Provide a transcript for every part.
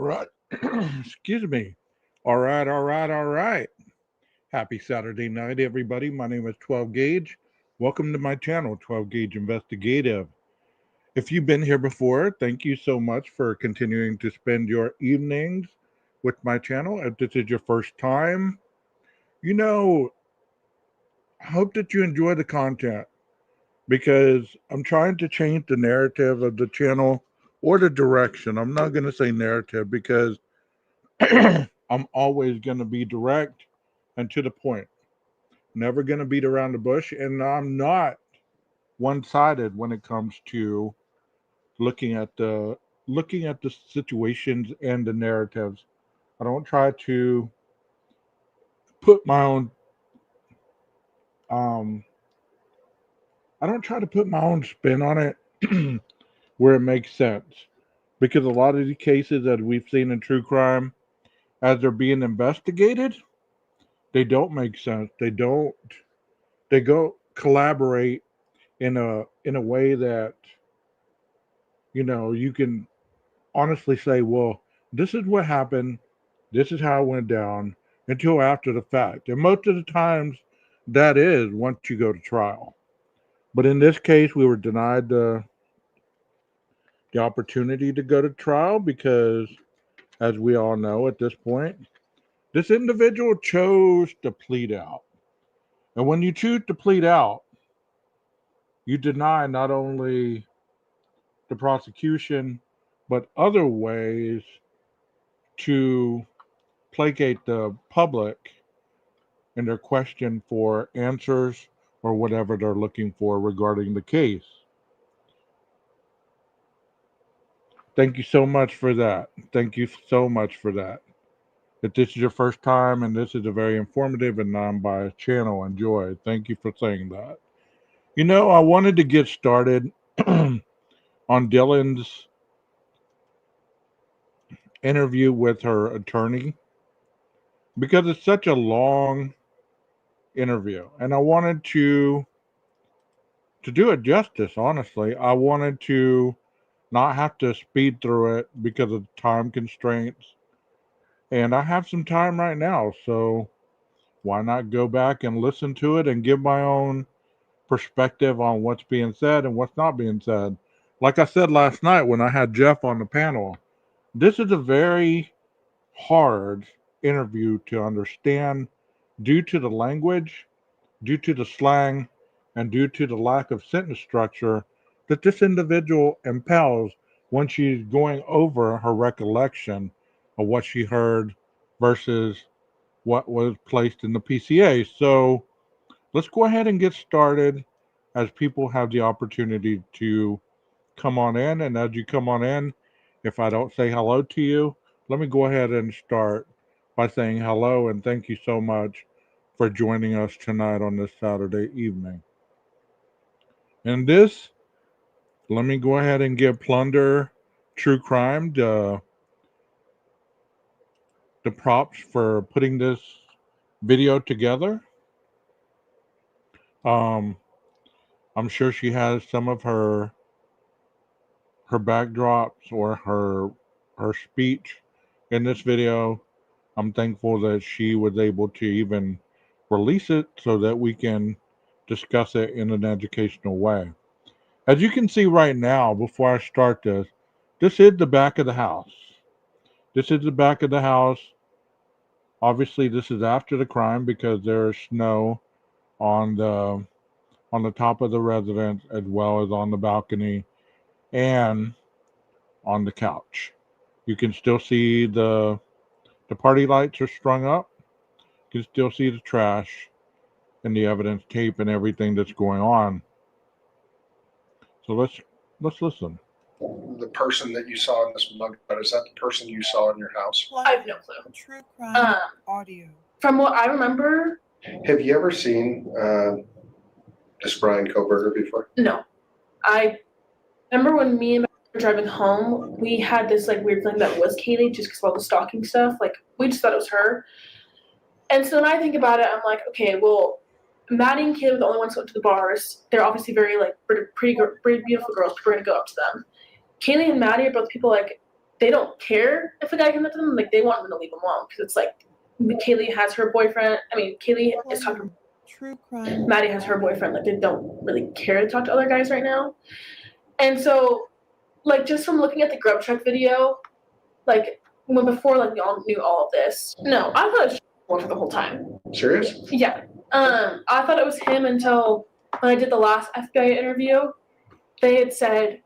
right. Excuse me. All right, all right, all right. Happy Saturday night, everybody. My name is 12 Gauge. Welcome to my channel, 12 Gauge Investigative. If you've been here before, thank you so much for continuing to spend your evenings with my channel. If this is your first time, you know, I hope that you enjoy the content because I'm trying to change the narrative of the channel or the direction. I'm not going to say narrative because I'm always going to be direct and to the point. Never going to beat around the bush. And I'm not one sided when it comes to looking at the situations and the narratives. I don't try to put my own um I don't try to put my own spin on it where it makes sense. Because a lot of the cases that we've seen in true crime as they're being investigated, they don't make sense. They go collaborate in a way that you can honestly say, well, this is what happened, this is how it went down, until after the fact. And most of the times that is once you go to trial. But in this case we were denied the opportunity to go to trial because, as we all know at this point, this individual chose to plead out. And when you choose to plead out, you deny not only the prosecution, but other ways to placate the public in their question for answers or whatever they're looking for regarding the case. Thank you so much for that. Thank you so much for that. If this is your first time and this is a very informative and non biased channel, enjoy. Thank you for saying that. I wanted to get started on Dylan's interview with her attorney because it's such a long interview. And I wanted to do it justice, honestly. I wanted to not have to speed through it because of time constraints. And I have some time right now, so why not go back and listen to it and give my own perspective on what's being said and what's not being said. Like I said last night when I had Jeff on the panel, this is a very hard interview to understand due to the language, due to the slang, and due to the lack of sentence structure that this individual impels when she's going over her recollection of what she heard versus what was placed in the PCA. So let's go ahead and get started as people have the opportunity to come on in. And as you come on in, if I don't say hello to you, let me go ahead and start by saying hello and thank you so much for joining us tonight on this Saturday evening. And this, let me go ahead and give Plunder True Crime the props for putting this video together. Um, I'm sure she has some of her backdrops or her speech in this video. I'm thankful that she was able to even release it so that we can discuss it in an educational way. As you can see right now, before I start this is the back of the house. This is the back of the house. Obviously, this is after the crime because there is snow on the top of the residence as well as on the balcony and on the couch. You can still see the party lights are strung up. You can still see the trash and the evidence tape and everything that's going on. So let's listen. The person that you saw in this mugshot, is that the person you saw in your house? I have no clue. True crime audio. From what I remember, Have you ever seen this Brian Koberger before? no. I remember when me and my were driving home, we had this like weird feeling that was Kaylee just because of all the stalking stuff. Like we just thought it was her. And so when I think about it, I'm like, okay, well, Maddie and Kaylee were the only ones who went to the bars. They're obviously very like pretty beautiful girls. People are gonna go up to them. Kaylee and Maddie are both people like they don't care if a guy comes up to them. Like, they want them to leave them alone because it's like Kaylee has her boyfriend. I mean, Kaylee is talking. True crime. Maddie has her boyfriend. Like, they don't really care to talk to other guys right now. And so, like, just from looking at the Grub Truck video, like, when before, like, we all knew all of this. No, I thought it was for the whole time. Serious? Yeah. I thought it was him until when I did the last FBI interview. They had said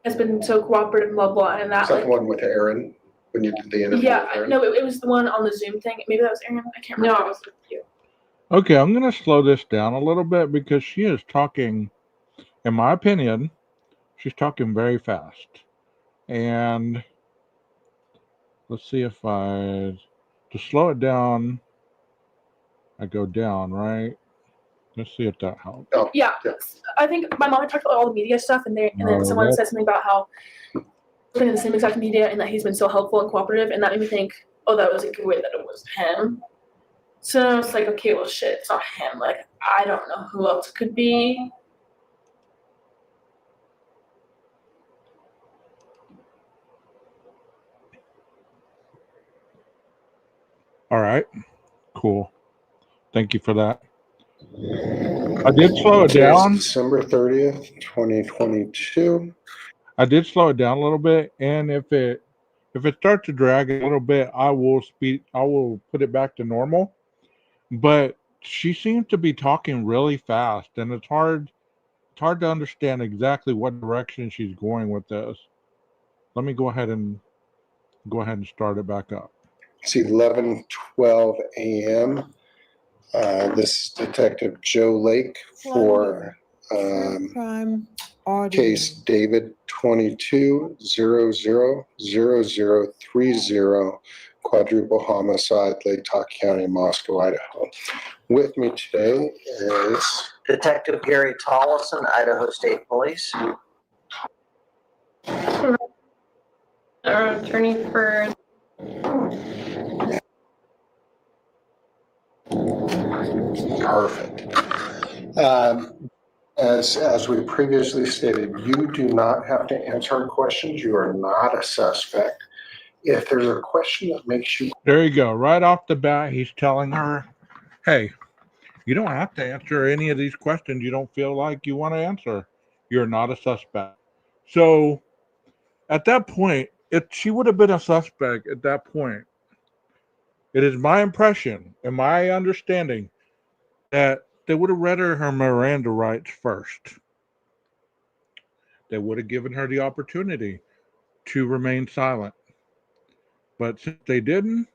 has been so cooperative, blah blah, and that Is that like the one with Aaron when you did the interview? yeah, with Aaron? no, it was the one on the Zoom thing. Maybe that was Aaron. I can't remember. No, it was with you. Okay, I'm going to slow this down a little bit because she is talking, in my opinion, she's talking very fast. And let's see if to slow it down, I go down, right? Let's see if that helps. Oh, Yeah, yeah. I think my mom had talked about all the media stuff, and then No, someone that- said something about how been in the same exact media and that he's been so helpful and cooperative, and that made me think, oh, that was a good way that it was him. So I was like, okay, well, shit, it's not him. Like, I don't know who else it could be. All right, cool. Thank you for that. I did slow it Today's down. December 30th, 2022. I did slow it down a little bit, and if it starts to drag a little bit, I will put it back to normal. But she seems to be talking really fast, and it's hard to understand exactly what direction she's going with this. Let me go ahead and start it back up. It's 11:12 a.m. This is Detective Joe Lake for True crime audio. case David 22000030 quadruple homicide, Lake Talk County, Moscow, Idaho. With me today is Detective Gary Tollison, Idaho State Police. Our attorney for perfect. As we previously stated, you do not have to answer our questions. You are not a suspect. If there's a question that makes you There you go. Right off the bat, he's telling her, "Hey, you don't have to answer any of these questions you don't feel like you want to answer. You're not a suspect." So at that point, if she would have been a suspect at that point, it is my impression and my understanding that they would have read her Miranda rights first. They would have given her the opportunity to remain silent. But since they didn't,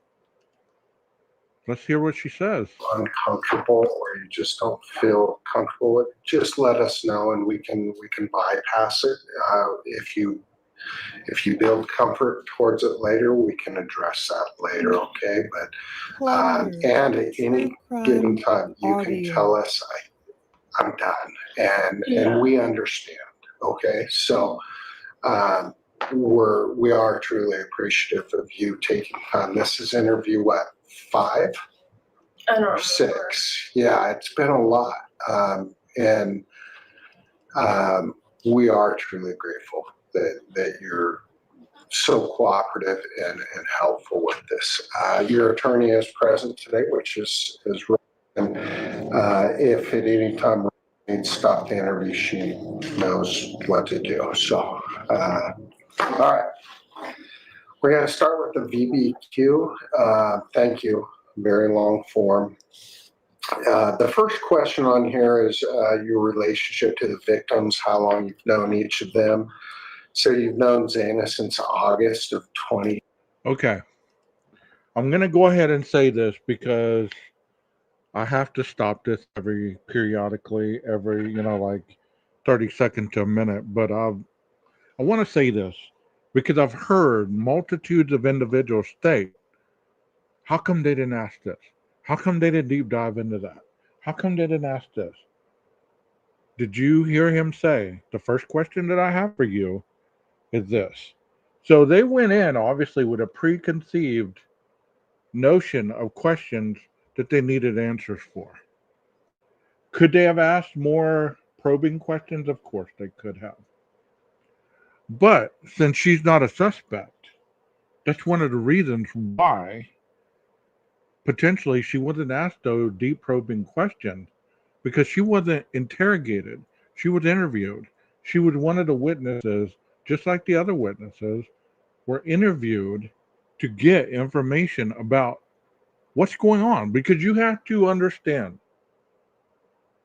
let's hear what she says. uncomfortable or you just don't feel comfortable with, just let us know and we can bypass it. If you build comfort towards it later, we can address that later, okay? But and at any given time, you can tell us I'm done, and we understand, okay? So we are truly appreciative of you taking time. This is interview 5? I don't know. 6. Yeah, it's been a lot. And we are truly grateful that you're so cooperative and helpful with this. Your attorney is present today, which is and if at any time we need to stop the interview, she knows what to do. So, all right. We're going to start with the VBQ. Thank you. Very long form. The first question on here is your relationship to the victims, how long you've known each of them. So you've known Zana since August of 20. Okay. I'm going to go ahead and say this because I have to stop this periodically, every, like 30 seconds to a minute. But I want to say this because I've heard multitudes of individuals state, how come they didn't ask this? How come they didn't deep dive into that? How come they didn't ask this? Did you hear him say, the first question that I have for you is this? So they went in, obviously, with a preconceived notion of questions that they needed answers for. Could they have asked more probing questions? Of course they could have. But since she's not a suspect, That's one of the reasons why potentially she wasn't asked those deep probing questions, because she wasn't interrogated. She was interviewed. She was one of the witnesses, just like the other witnesses, were interviewed to get information about what's going on. Because you have to understand,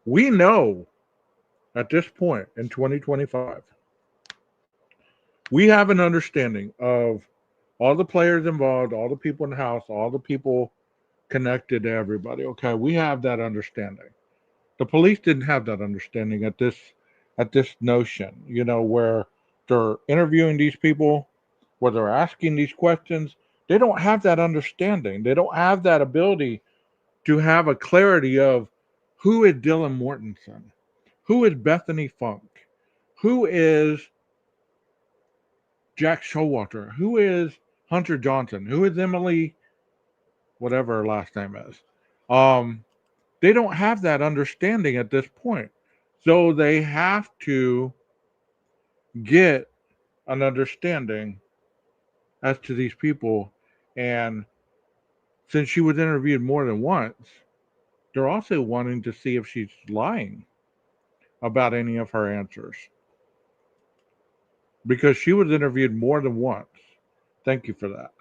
we know at this point in 2025, we have an understanding of all the players involved, all the people in the house, all the people connected to everybody. Okay, we have that understanding. The police didn't have that understanding at this notion, where they're interviewing these people, where they're asking these questions. They don't have that understanding. They don't have that ability to have a clarity of who is Dylan Mortenson, who is Bethany Funk, who is Jack Showalter, who is Hunter Johnson, who is Emily, whatever her last name is. They don't have that understanding at this point. So they have to get an understanding as to these people. And since she was interviewed more than once, they're also wanting to see if she's lying about any of her answers. Because she was interviewed more than once. Thank you for that.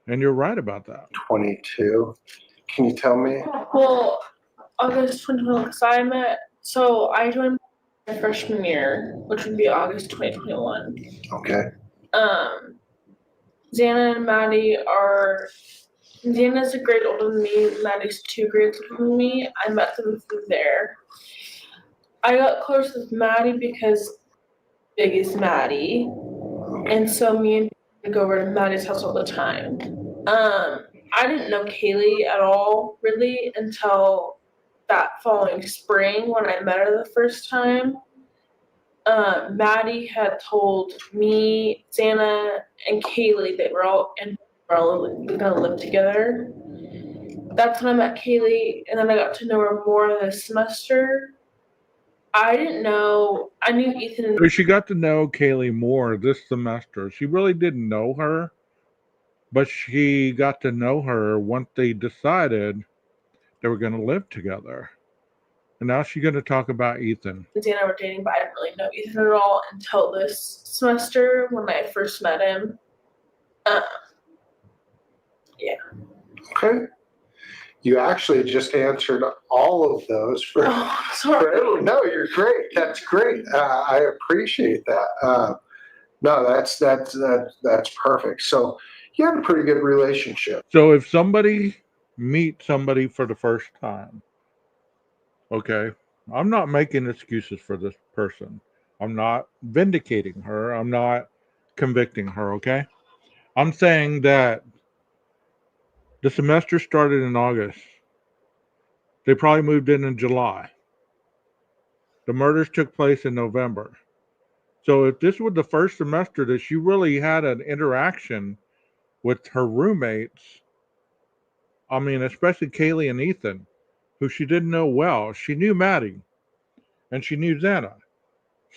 And you're right about that. 22. Can you tell me? Well, August 2021, because I joined my freshman year, which would be August 2021. Okay. Xana and Maddie Xana's a grade older than me, Maddie's 2 grades older than me. I met them through there. I got close with Maddie because big is Maddie. And so me and I go over to Maddie's house all the time. I didn't know Kaylee at all, really, until that following spring when I met her the first time. Maddie had told me, Xana, and Kaylee they were all gonna live together. That's when I met Kaylee, and then I got to know her more this semester. I knew Ethan. So she got to know Kaylee more this semester. She really didn't know her, but she got to know her once they decided they were going to live together. And now she's going to talk about Ethan. Xana were dating, but I didn't really know Ethan at all until this semester when I first met him. Yeah. Okay. You actually just answered all of those for. Oh, sorry. No, you're great. That's great. I appreciate that. No, that's perfect. So you have a pretty good relationship. So if somebody meets somebody for the first time, okay, I'm not making excuses for this person. I'm not vindicating her. I'm not convicting her, okay? I'm saying that the semester started in August. They probably moved in July. The murders took place in November. So if this was the first semester that she really had an interaction with her roommates, I mean, especially Kaylee and Ethan, who she didn't know well, she knew Maddie and she knew Xana.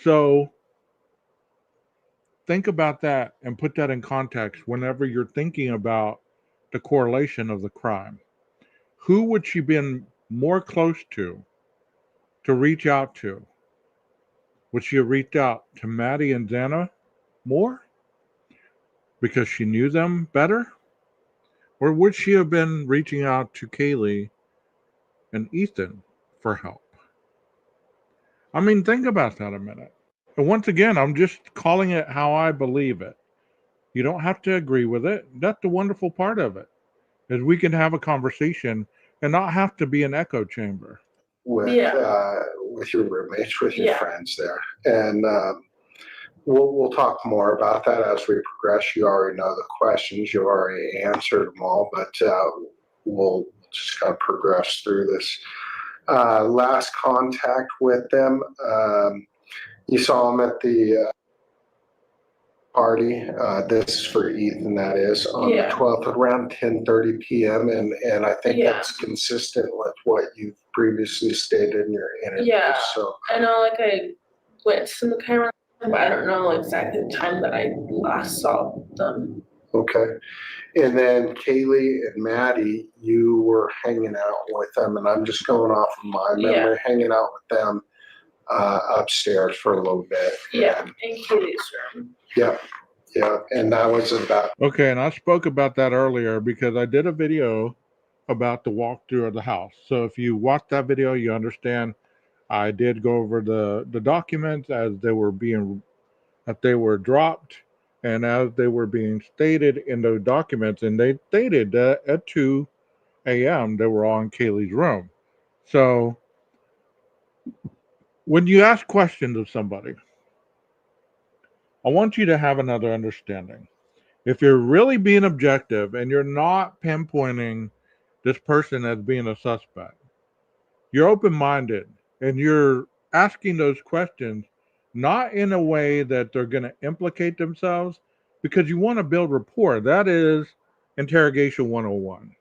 So think about that and put that in context whenever you're thinking about the correlation of the crime. Who would she been more close to reach out to? Would she have reached out to Maddie and Xana more because she knew them better? Or would she have been reaching out to Kaylee and Ethan for help? I mean, think about that a minute. And once again, I'm just calling it how I believe it. You don't have to agree with it. That's the wonderful part of it, is we can have a conversation and not have to be an echo chamber. With your roommates, with your friends there, and we'll talk more about that as we progress. You already know the questions, you already answered them all, but we'll just kind of progress through this. Last contact with them, you saw them at the party. This is for Ethan, that is, on the 12th, around 10:30 p.m. And I think that's consistent with what you've previously stated in your interview. Yeah. So I know, I went to some kind of but I don't know exactly the time that I last saw them. Okay. And then Kaylee and Maddie, you were hanging out with them, and I'm just going off of my memory, hanging out with them upstairs for a little bit. Yeah, in Kaylee's room. Yeah, and that was about. Okay, and I spoke about that earlier because I did a video about the walkthrough of the house. So if you watch that video, you understand I did go over the documents as they were dropped and as they were being stated in those documents, and they stated that at 2 a.m. they were on Kaylee's room. So when you ask questions of somebody, I want you to have another understanding. If you're really being objective and you're not pinpointing this person as being a suspect, you're open-minded and you're asking those questions not in a way that they're going to implicate themselves, because you want to build rapport. That is interrogation 101.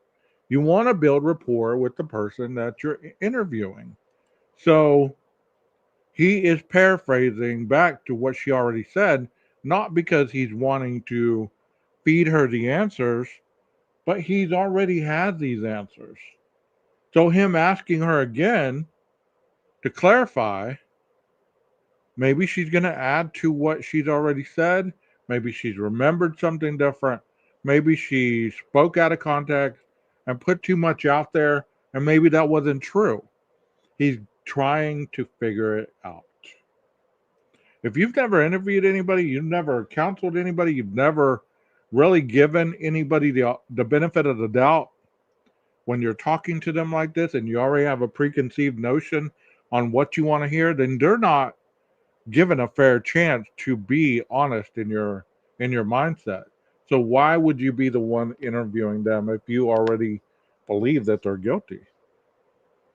You want to build rapport with the person that you're interviewing. So he is paraphrasing back to what she already said, not because he's wanting to feed her the answers, but he's already had these answers. So him asking her again to clarify, maybe she's going to add to what she's already said. Maybe she's remembered something different. Maybe she spoke out of context and put too much out there, and maybe that wasn't true. He's trying to figure it out. If you've never interviewed anybody, you've never counseled anybody, you've never really given anybody the benefit of the doubt, when you're talking to them like this and you already have a preconceived notion on what you want to hear, then they're not given a fair chance to be honest in your mindset. So why would you be the one interviewing them if you already believe that they're guilty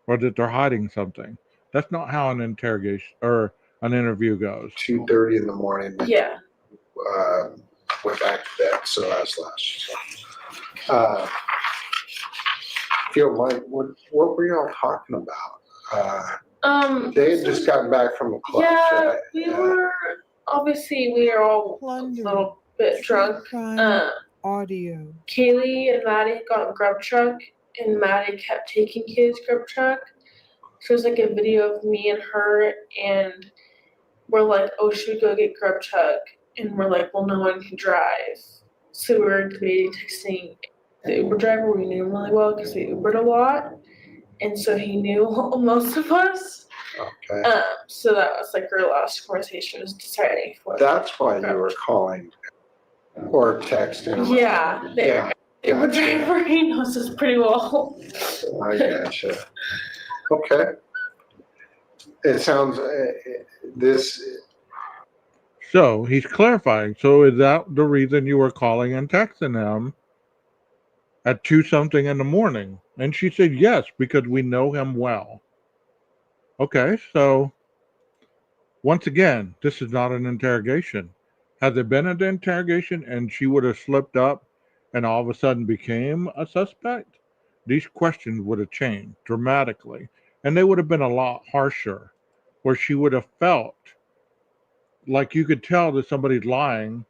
or that they're hiding something? That's not how an interrogation or an interview goes. 2:30 in the morning. Yeah. Went back to bed, so that's last. Feel like what were y'all talking about? They had just gotten back from a club. Yeah, we were all Plunder. a little bit drunk. Crime audio. Kaylee and Maddie got a grub truck, and Maddie kept taking Kaylee's grub truck. So it was like a video of me and her, and we're like, oh, should we go get grub truck? And we're like, well, no one can drive. So we were debating texting the Uber driver. We knew him really well because we Ubered a lot. And so he knew most of us. Okay. So that was like our last conversation, was deciding what. That's why you were calling or texting. Yeah. Yeah. Uber driver, he knows us pretty well. I gotcha. Okay. It sounds this. So he's clarifying. So is that the reason you were calling and texting him at 2-something in the morning? And she said, yes, because we know him well. Okay, so once again, this is not an interrogation. Had there been an interrogation and she would have slipped up and all of a sudden became a suspect, these questions would have changed dramatically. And they would have been a lot harsher, where she would have felt like you could tell that somebody's lying.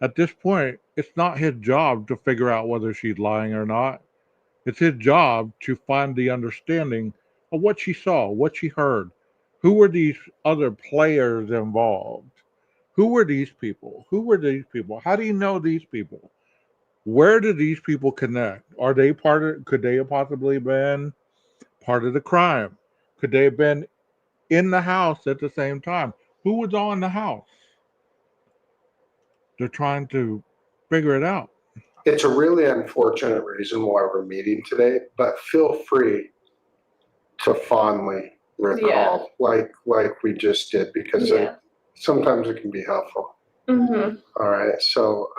At this point, it's not his job to figure out whether she's lying or not. It's his job to find the understanding of what she saw, what she heard. Who were these other players involved? Who were these people? Who were these people? How do you know these people? Where do these people connect? Are they could they have possibly been part of the crime? Could they have been in the house at the same time? Who was all in the house? They're trying to figure it out. It's a really unfortunate reason why we're meeting today, but feel free to fondly recall, like we just did, because sometimes it can be helpful. Mm-hmm. All right. So,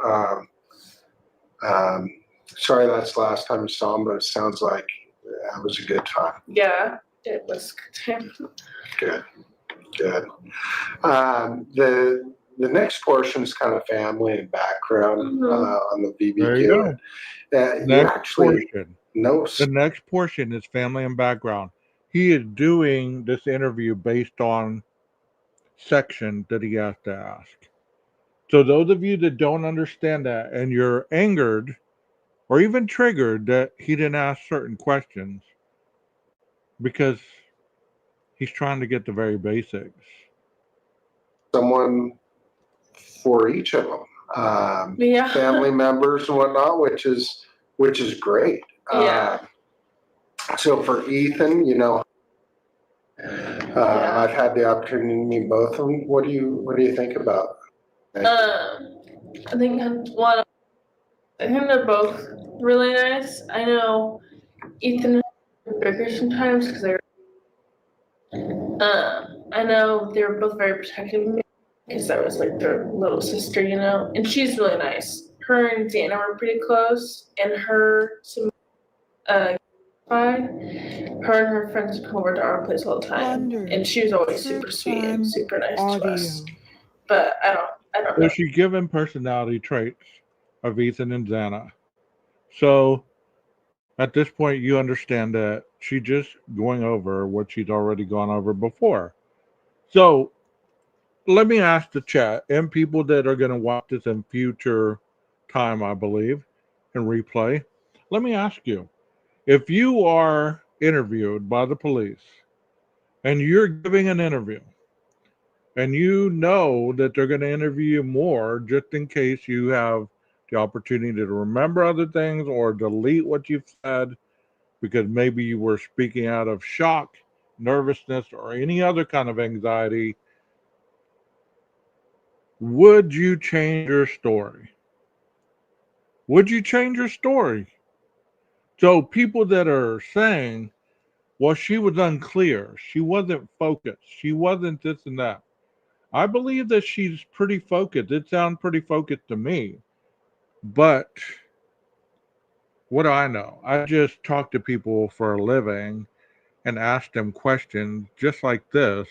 sorry that's the last time you saw him, but it sounds like that was a good time. Yeah, it was good time. Good. The next portion is kind of family and background on the BBQ. There you go. The next portion is family and background. He is doing this interview based on section that he has to ask. So those of you that don't understand that and you're angered or even triggered that he didn't ask certain questions because he's trying to get the very basics. Someone for each of them, Yeah. family members and whatnot, which is great. Yeah. So for Ethan, I've had the opportunity to meet both of them. What do you think about? I think they're both really nice. I know Ethan is bigger sometimes because they're. I know they were both very protective of me because I was like their little sister, and she's really nice. Her and Dana were pretty close, and her her and her friends come over to our place all the time, and she was always super sweet and super nice to us. But I don't So know. she's given personality traits of Ethan and Xana. So at this point, you understand that she's just going over what she's already gone over before. So let me ask the chat and people that are going to watch this in future time, I believe, and replay. Let me ask you, if you are interviewed by the police and you're giving an interview and you know that they're going to interview you more just in case you have the opportunity to remember other things or delete what you've said because maybe you were speaking out of shock, nervousness, or any other kind of anxiety, would you change your story? Would you change your story? So people that are saying, well, she was unclear, she wasn't focused, she wasn't this and that. I believe that she's pretty focused. It sounds pretty focused to me. But what do I know? I just talk to people for a living and ask them questions just like this.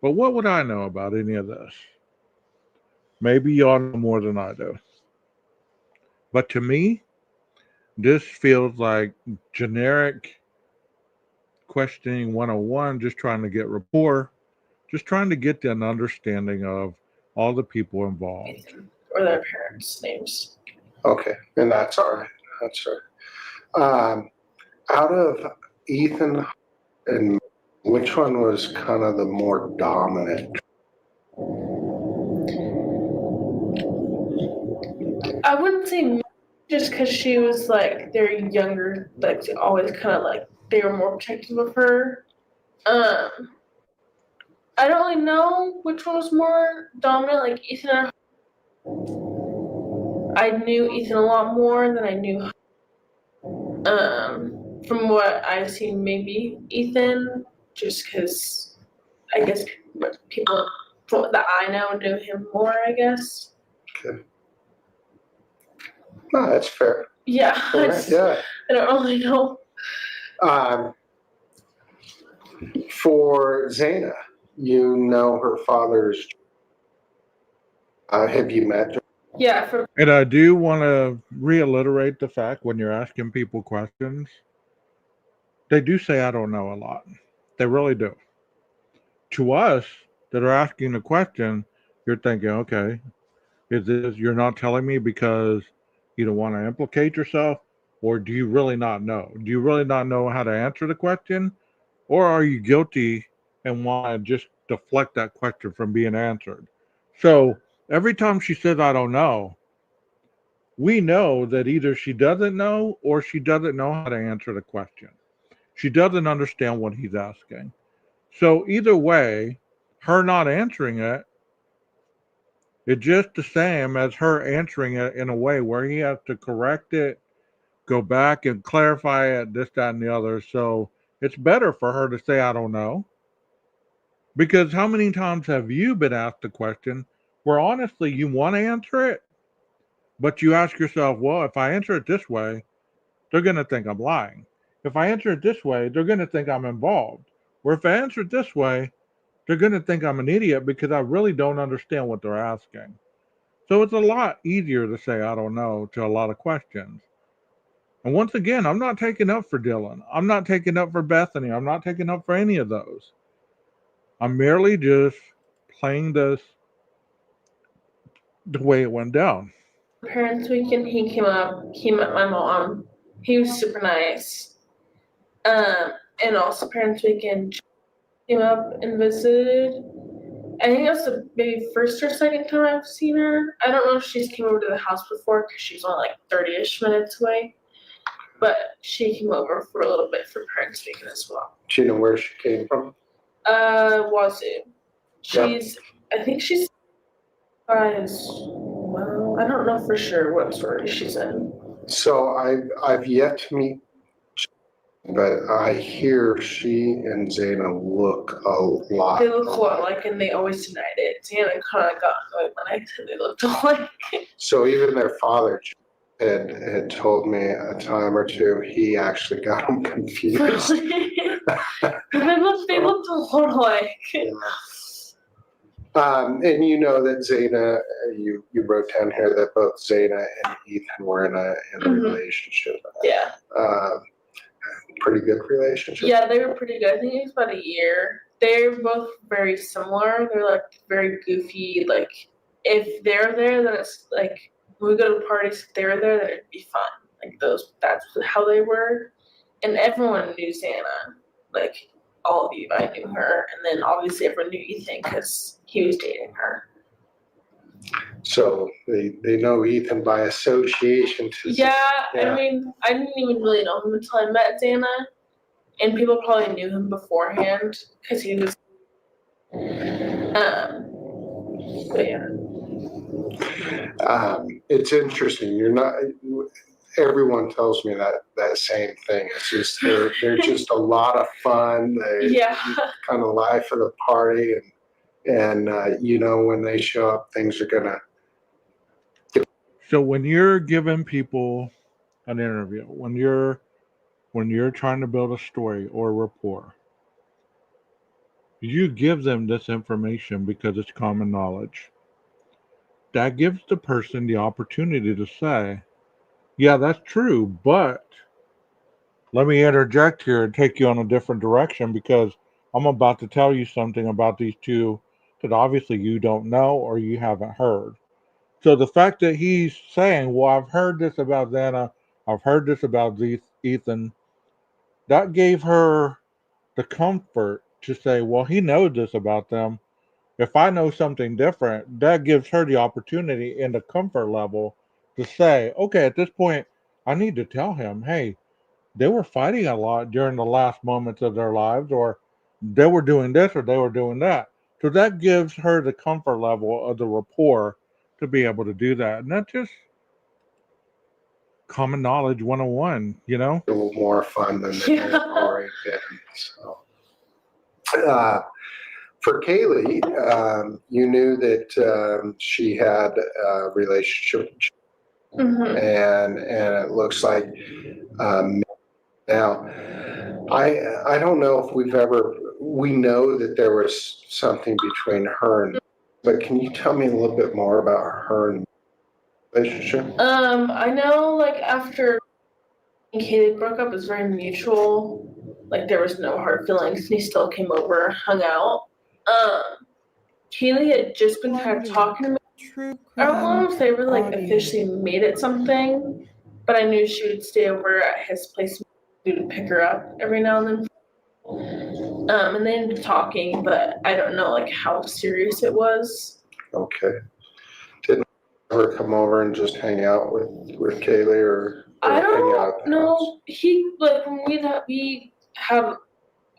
But what would I know about any of this? Maybe y'all know more than I do. But to me, this feels like generic questioning 101, just trying to get rapport, just trying to get an understanding of all the people involved. Or their parents' names. Okay, and that's all right. That's all right. Out of Ethan and which one was kind of the more dominant? I wouldn't say just because she was like they're younger, like always kind of like they were more protective of her. I don't really know which one was more dominant. Like Ethan, I knew Ethan a lot more than I knew. From what I've seen, maybe Ethan, just because I guess people that I know knew him more. I guess. Okay. No, that's fair. Yeah. Yeah. I don't really know. For Xana, you know her father's. Have you met her? Yeah. And I do want to reiterate the fact when you're asking people questions, they do say, I don't know a lot. They really do. To us that are asking the question, you're thinking, okay, is this you're not telling me because you don't want to implicate yourself? Or do you really not know? Do you really not know how to answer the question? Or are you guilty and want to just deflect that question from being answered? So every time she says, I don't know, we know that either she doesn't know or she doesn't know how to answer the question. She doesn't understand what he's asking. So either way, her not answering it is just the same as her answering it in a way where he has to correct it, go back and clarify it, this, that, and the other. So it's better for her to say, I don't know. Because how many times have you been asked a question where honestly you want to answer it, but you ask yourself, well, if I answer it this way, they're going to think I'm lying. If I answer it this way, they're going to think I'm involved. Or if I answer it this way, they're going to think I'm an idiot because I really don't understand what they're asking. So it's a lot easier to say I don't know to a lot of questions. And once again, I'm not taking up for Dylan. I'm not taking up for Bethany. I'm not taking up for any of those. I'm merely just playing this the way it went down. Parents weekend, he came up, he met my mom. He was super nice. And also parents weekend came up and visited. I think that's the maybe first or second time I've seen her. I don't know if she's came over to the house before because she's only like 30-ish minutes away. But she came over for a little bit for parents weekend as well. Do you know where she came from? Wazoo. I think she's well, I don't know for sure what sorority she's in. So I've yet to meet, but I hear she and Zayna look a lot. They look a lot alike, and they always denied it. Zana kind of got annoyed when I said they looked alike. So even their father had told me a time or two he actually got them confused. They looked a lot alike. And you know that Zayna, you wrote down here that both Zayna and Ethan were in a relationship. Yeah. Pretty good relationship. Yeah, they were pretty good. I think it was about a year. They're both very similar. They're like very goofy. Like if they're there, then it's like when we go to parties, if they're there, then it'd be fun. Like that's how they were. And everyone knew Xana. Like all of you, I knew her. And then obviously everyone knew Ethan because he was dating her. So they know Ethan by association. Yeah, I mean, I didn't even really know him until I met Xana. And people probably knew him beforehand because he was. But yeah. It's interesting. You're not. Everyone tells me that same thing. It's just they're just a lot of fun. They kind of life of the party, and you know when they show up, things are gonna. So when you're giving people an interview, when you're trying to build a story or a rapport, you give them this information because it's common knowledge. That gives the person the opportunity to say, yeah, that's true, but let me interject here and take you on a different direction because I'm about to tell you something about these two that obviously you don't know or you haven't heard. So the fact that he's saying, well, I've heard this about Xana, I've heard this about Ethan, that gave her the comfort to say, well, he knows this about them. If I know something different, that gives her the opportunity and the comfort level to say, okay, at this point, I need to tell him, hey, they were fighting a lot during the last moments of their lives, or they were doing this or they were doing that. So that gives her the comfort level of the rapport to be able to do that. And that's just common knowledge 101, you know? A little more fun than they've already been. So, for Kaylee, you knew that she had a relationship, and it looks like now. I don't know if we know that there was something between her and, but can you tell me a little bit more about her and relationship? I know like after Kaylee broke up, it was very mutual. Like there was no hard feelings, and he still came over, hung out. Kaylee had just been kind of talking to me. I don't know if they were like officially made it something, but I knew she would stay over at his place to pick her up every now and then. And they ended up talking, but I don't know like how serious it was. Okay. Didn't ever come over and just hang out with Kaylee or I hang out don't at the know. house? He like when we have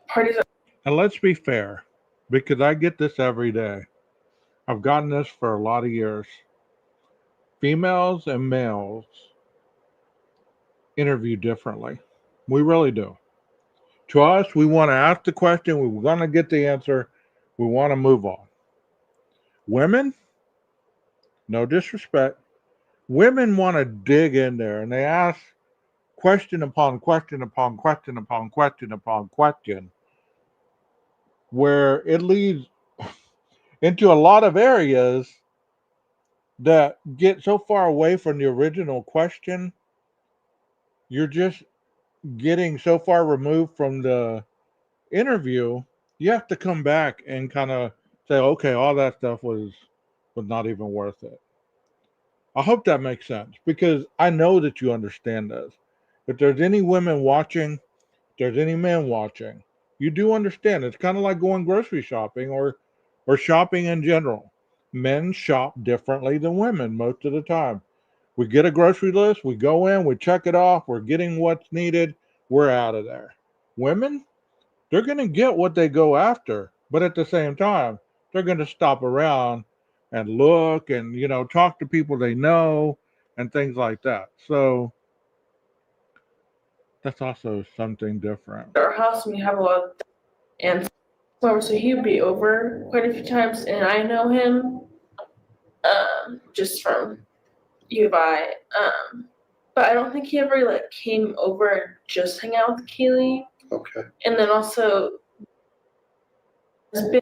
parties. And let's be fair, because I get this every day. I've gotten this for a lot of years. Females and males interview differently. We really do. To us, we want to ask the question, we want to get the answer, we want to move on. Women, no disrespect, women want to dig in there and they ask question upon question upon question upon question upon question, where it leads into a lot of areas that get so far away from the original question. You're just getting so far removed from the interview, you have to come back and kind of say, okay, all that stuff was not even worth it. I hope that makes sense because I know that you understand this. If there's any women watching, if there's any men watching, you do understand. It's kind of like going grocery shopping or shopping in general. Men shop differently than women most of the time. We get a grocery list, we go in, we check it off, we're getting what's needed, we're out of there. Women, they're going to get what they go after, but at the same time, they're going to stop around and look and talk to people they know and things like that. So that's also something different. At our house, we have a lot of and so he would be over quite a few times, and I know him just from U of I. But I don't think he ever like came over and just hang out with Kaylee. Okay. And then also has been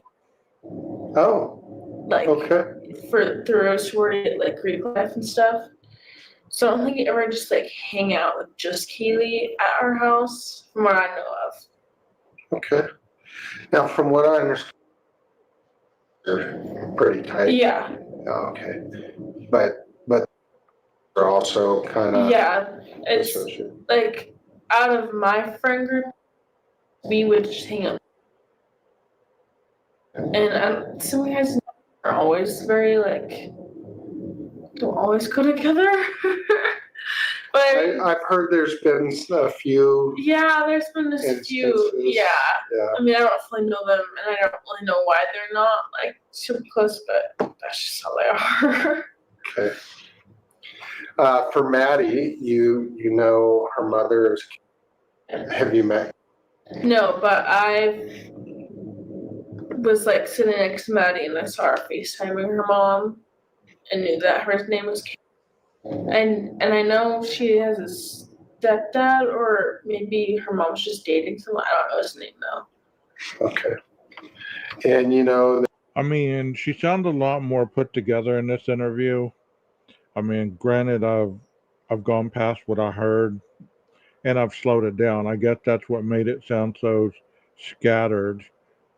Oh, like okay. through a sorority like Greek life and stuff. So I don't think he ever just like hang out with just Kaylee at our house, from what I know of. Okay. Now, from what I understand, they're pretty tight. Yeah, Okay. But they're also kind of yeah. It's associated. like out of my friend group, we would just hang out. And some guys are always very like don't always go together. But I've heard there's been a few. yeah, there's been this few. Instances. Yeah. Yeah. I mean, I don't fully know them, and I don't really know why they're not like super close, but that's just how they are. Okay. For Maddie, you know her mother is. Have you met? No, but I was like sitting next to Maddie, and I saw her FaceTiming her mom, and knew that her name was. And I know she has a stepdad, or maybe her mom's just dating someone. I don't know his name though. Okay. And you know. I mean, she sounded a lot more put together in this interview. I mean, granted, I've gone past what I heard and I've slowed it down. I guess that's what made it sound so scattered.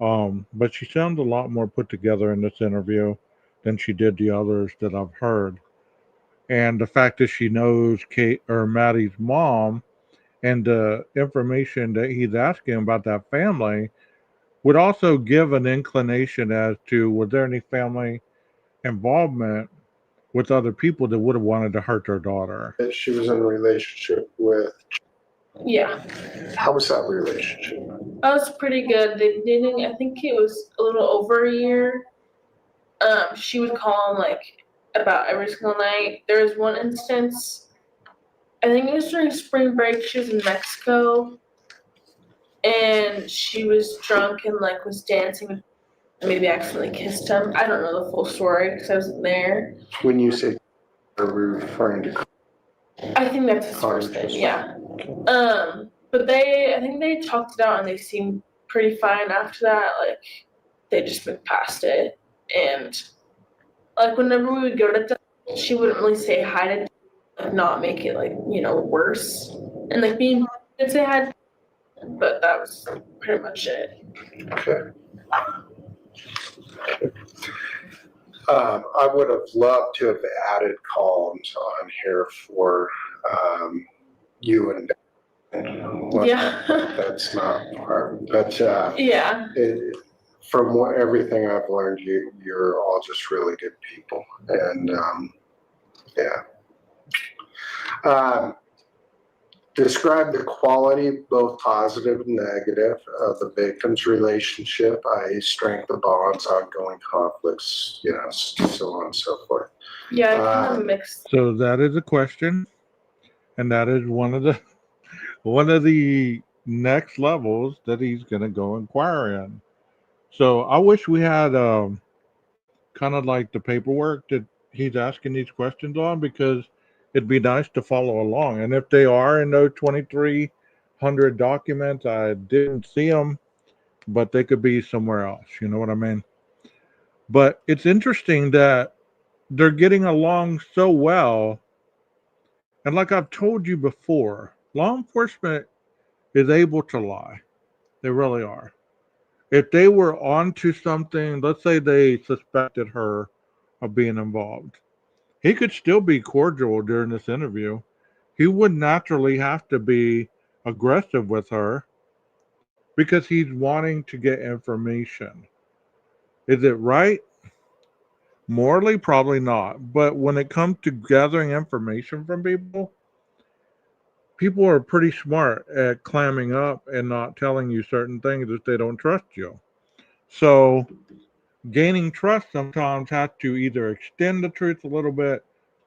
But she sounds a lot more put together in this interview than she did the others that I've heard. And the fact that she knows Kate or Maddie's mom and the information that he's asking about that family would also give an inclination as to was there any family involvement with other people that would have wanted to hurt their daughter. That she was in a relationship with. Yeah. How was that relationship? That was pretty good. They've been dating, I think it was a little over a year. She would call him like about every single night. There was one instance, I think it was during spring break, she was in Mexico, and she was drunk and like was dancing with, maybe accidentally kissed him. I don't know the full story because I wasn't there. When you say, are we referring to? I think that's his first name, yeah. But I think they talked it out and they seemed pretty fine after that. Like, they just moved past it. And, like, whenever we would go to them, she wouldn't really say hi to them, like, not make it, like, worse. And, like, me and would say hi, but that was pretty much it. Okay. I would have loved to have added columns on here for you and Dan. Yeah. That's not part. But Yeah. from everything I've learned, you're all just really good people, and yeah. Describe the quality, both positive and negative, of the victim's relationship, i.e. strength of bonds, ongoing conflicts, so on and so forth. Yeah, I kind of mixed. So that is a question, and that is one of the next levels that he's going to go inquire in. So I wish we had kind of like the paperwork that he's asking these questions on, because it'd be nice to follow along. And if they are in those 2,300 documents, I didn't see them, but they could be somewhere else. You know what I mean? But it's interesting that they're getting along so well. And like I've told you before, law enforcement is able to lie. They really are. If they were onto something, let's say they suspected her of being involved, he could still be cordial during this interview. He would naturally have to be aggressive with her because he's wanting to get information. Is it right? Morally, probably not. But when it comes to gathering information from people, people are pretty smart at clamming up and not telling you certain things if they don't trust you. So, gaining trust sometimes has to either extend the truth a little bit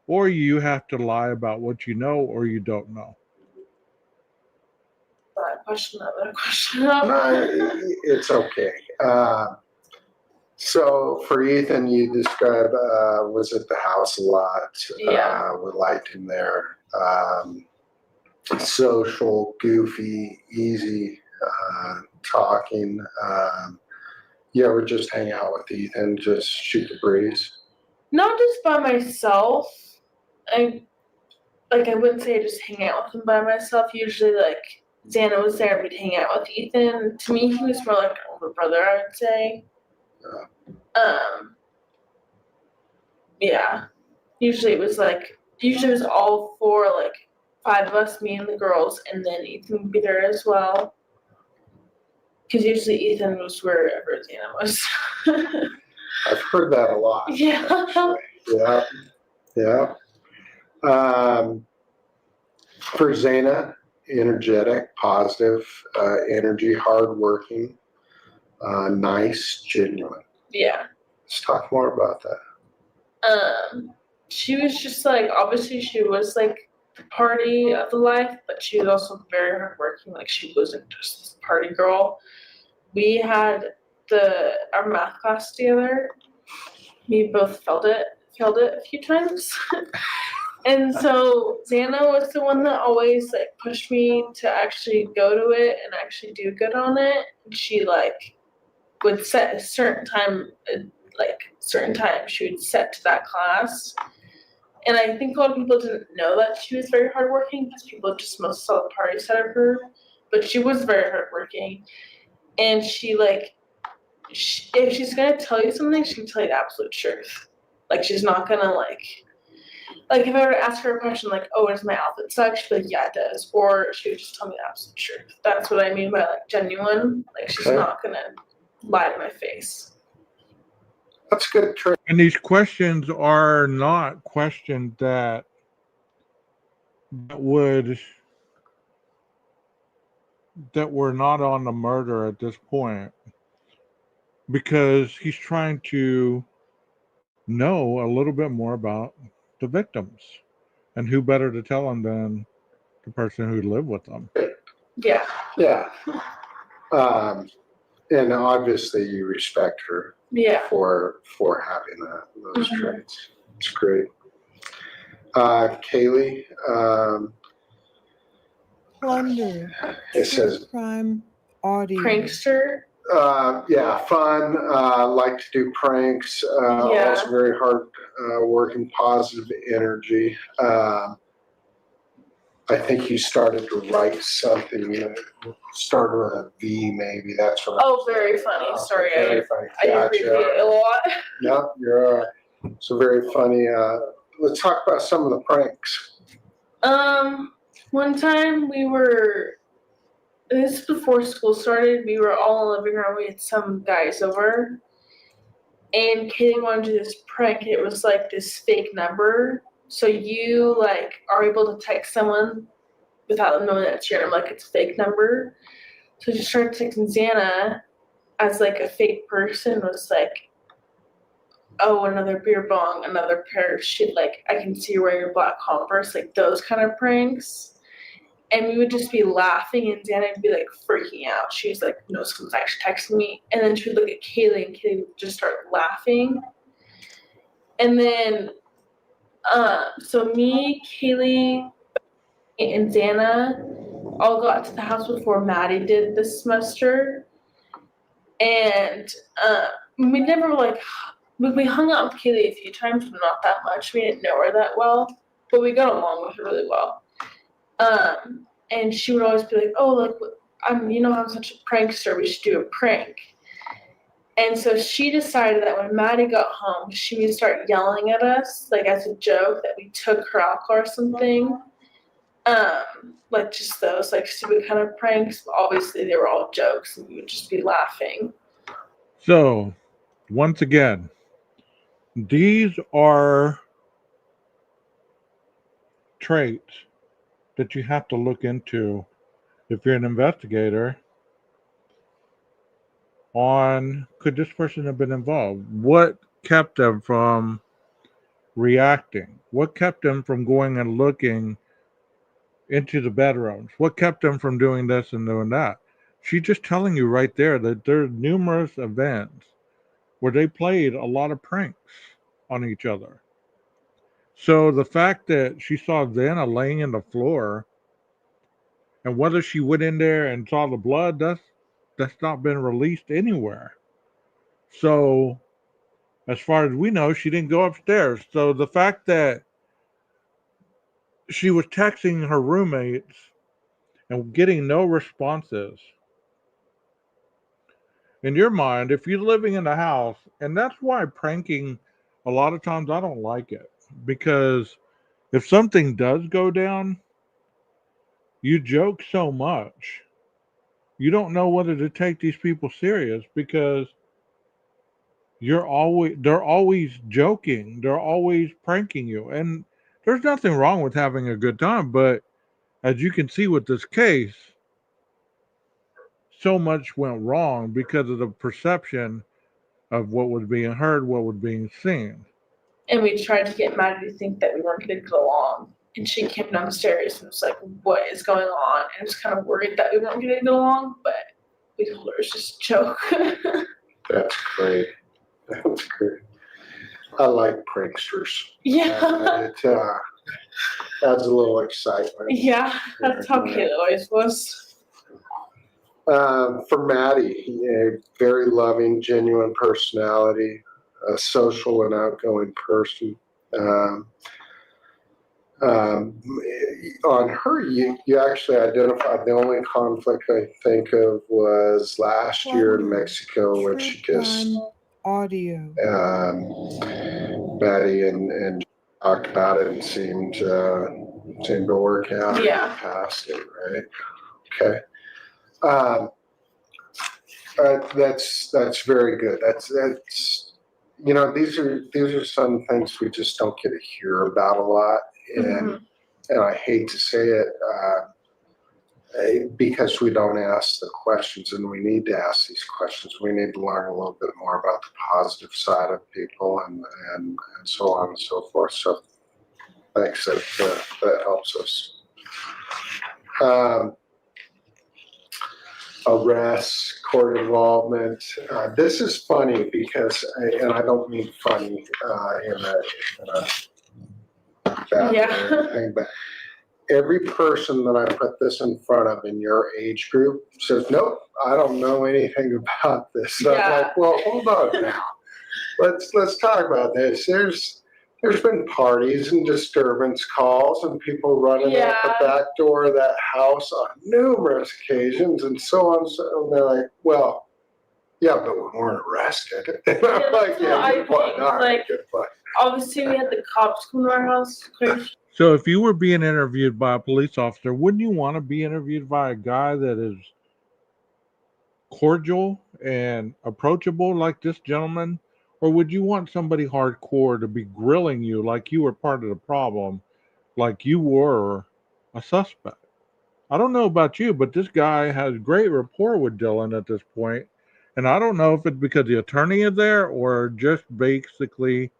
or you have to lie about what you know or you don't know. Another question. No, it's okay. So for Ethan, you describe was at the house a lot. Yeah. We liked him there. Social, goofy, easy talking. You ever just hang out with Ethan, just shoot the breeze? Not just by myself. I wouldn't say I just hang out with him by myself. Usually Xana was there, we'd hang out with Ethan. To me, he was more like an older brother, I would say. Yeah. Usually it was all four, five of us, me and the girls, and then Ethan would be there as well. Because usually Ethan was wherever Xana was. I've heard that a lot. Yeah. Actually. Yeah. For Xana, energetic, positive, energy, hardworking, nice, genuine. Yeah. Let's talk more about that. She was just obviously she was the party of the life, but she was also very hardworking. She wasn't just this party girl. We had our math class together. We both failed it a few times. And so Xana was the one that always pushed me to actually go to it and actually do good on it. She would set a certain time, she would set to that class. And I think a lot of people didn't know that she was very hardworking because people just most saw the party side of her. But she was very hardworking. And she if she's gonna tell you something, she can tell you the absolute truth. She's not gonna if I were to ask her a question oh, does my outfit suck? She'd be like, yeah, it does. Or she would just tell me the absolute truth. That's what I mean by genuine. She's not gonna lie to my face. That's good. And these questions are not questions that were not on the murder at this point, because he's trying to know a little bit more about the victims, and who better to tell him than the person who lived with them. Yeah. And obviously you respect her for having those traits. It's great. Kaylee, Plunder. it says Crime audio. Prankster. Fun, like to do pranks, also very hard working, positive energy. I think you started to write something, started with a V maybe, that's what. Oh, very funny. Sorry, very funny. I abbreviate a lot. Yep, you're so very funny. Let's talk about some of the pranks. One time this is before school started, we were all in the living room, we had some guys over, and Katie wanted to do this prank. It was this fake number. So you are able to text someone without them knowing that it's your number, it's a fake number. So she started texting Xana as a fake person, was oh, another beer bong, another pair of shit, I can see you wearing your black Converse, those kind of pranks. And we would just be laughing, and Xana would be freaking out. She was no, someone's actually texting me. And then she would look at Kaylee, and Kaylee would just start laughing. And then so me, Kaylee, and Xana all got to the house before Maddie did this semester. And we never we hung out with Kaylee a few times, but not that much. We didn't know her that well, but we got along with her really well. And she would always be oh, I'm such a prankster, we should do a prank. And so she decided that when Maddie got home, she would start yelling at us, like as a joke, that we took her alcohol or something. Like just those like stupid kind of pranks. Obviously, they were all jokes, and we would just be laughing. So, once again, these are traits that you have to look into if you're an investigator on could this person have been involved? What kept them from reacting? What kept them from going and looking into the bedrooms? What kept them from doing this and doing that? She's just telling you right there that there are numerous events where they played a lot of pranks on each other. So the fact that she saw Vanna laying in the floor and whether she went in there and saw the blood, that's not been released anywhere. So as far as we know, she didn't go upstairs. So the fact that she was texting her roommates and getting no responses, in your mind, if you're living in the house, and that's why pranking, a lot of times I don't like it because if something does go down, you joke so much, you don't know whether to take these people serious because they're always joking, they're always pranking you, and there's nothing wrong with having a good time, but as you can see with this case, so much went wrong because of the perception of what was being heard, what was being seen. And we tried to get Maddie to think that we weren't going to get along. And she came downstairs and was like, "What is going on?" And was kind of worried that we weren't going to get along, but we told her it's just a joke. That's great. That's great. I like pranksters. Yeah. It adds a little excitement. Yeah, that's how Kayla always was. For Maddie, a very loving, genuine personality, a social and outgoing person. On her, you actually identified the only conflict I think of was last year in Mexico, which just audio. Maddie and talked about it and seemed to work out. Yeah. Past it, right? Okay. That's very good. That's these are some things we just don't get to hear about a lot, and I hate to say it because we don't ask the questions, and we need to ask these questions. We need to learn a little bit more about the positive side of people and so on and so forth. So thanks, that helps us. Arrests, court involvement. This is funny because, and I don't mean funny in a bad way or anything, but every person that I put this in front of in your age group says, "Nope, I don't know anything about this." So I'm like, well, hold on now. Let's talk about this. There's been parties and disturbance calls and people running out the back door of that house on numerous occasions and so on. So they're like, well, yeah, but we weren't arrested. And I'm like, yeah, good point. All right, good point. Obviously, we had the cops come to our house. So if you were being interviewed by a police officer, wouldn't you want to be interviewed by a guy that is cordial and approachable like this gentleman? Or would you want somebody hardcore to be grilling you like you were part of the problem, like you were a suspect? I don't know about you, but this guy has great rapport with Dylan at this point. And I don't know if it's because the attorney is there or just basically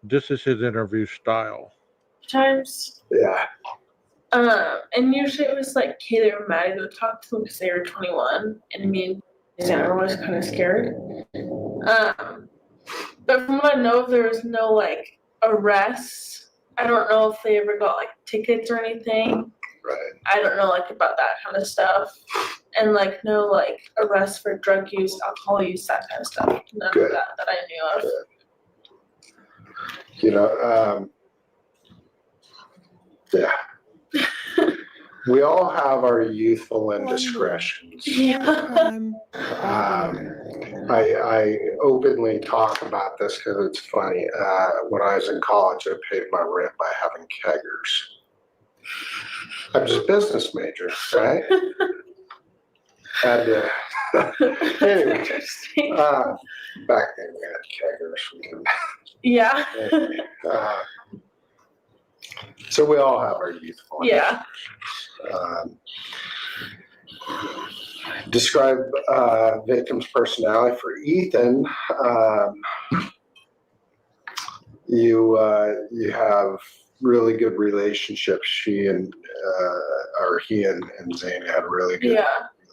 this is his interview style. Times. Yeah. And usually it was like Kayla or Maddie that would talk to them because they were 21, and me and Xander was kind of scared. But from what I know, there was no like arrests. I don't know if they ever got like tickets or anything. Right. I don't know like about that kind of stuff. And like no like arrests for drug use, alcohol use, that kind of stuff. None of that I knew of. Good. Yeah. We all have our youthful indiscretions. Yeah. I openly talk about this because it's funny. When I was in college, I paid my rent by having keggers. I was a business major, right? Had to. Anyway, Interesting. back then we had keggers. We can, Yeah. so we all have our youthful. Yeah. Describe victim's personality for Ethan. You have really good relationships. He and Zane had a really good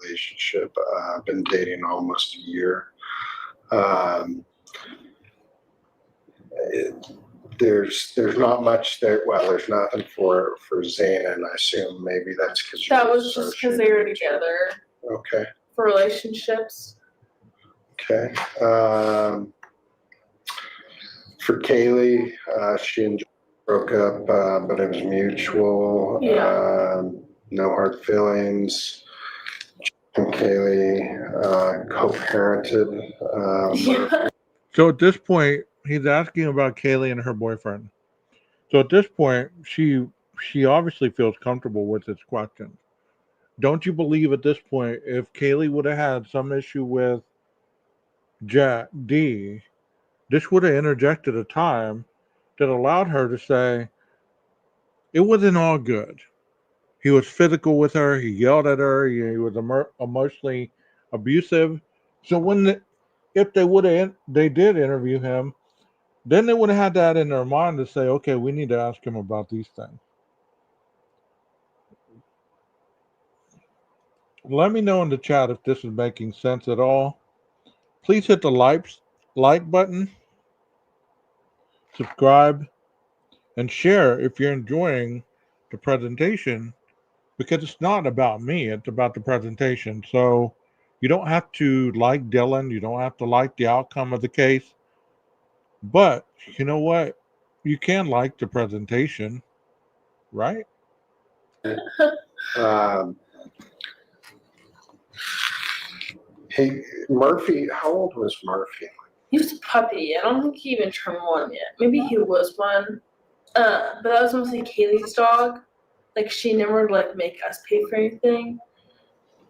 relationship. Been dating almost a year. There's not much there. Well, there's nothing for Zane, and I assume maybe that's because That was just because they were together. Okay. For relationships. Okay. For Kaylee, she and John broke up, but it was mutual. Yeah. No hard feelings. And Kaylee co-parented. Yeah. So at this point, he's asking about Kaylee and her boyfriend. So at this point, she obviously feels comfortable with his question. Don't you believe at this point, if Kaylee would have had some issue with Jack D, this would have interjected a time that allowed her to say, it wasn't all good. He was physical with her. He yelled at her. He was emotionally abusive. So if they did interview him, then they would have had that in their mind to say, okay, we need to ask him about these things. Let me know in the chat if this is making sense at all. Please hit the like button, subscribe, and share if you're enjoying the presentation, because it's not about me, it's about the presentation. So you don't have to like Dylan, you don't have to like the outcome of the case, but you know what? You can like the presentation, right? Hey, Murphy, how old was Murphy? He was a puppy. I don't think he even turned one yet. Maybe he was one. But that was mostly Kaylee's dog. Like she never would like make us pay for anything.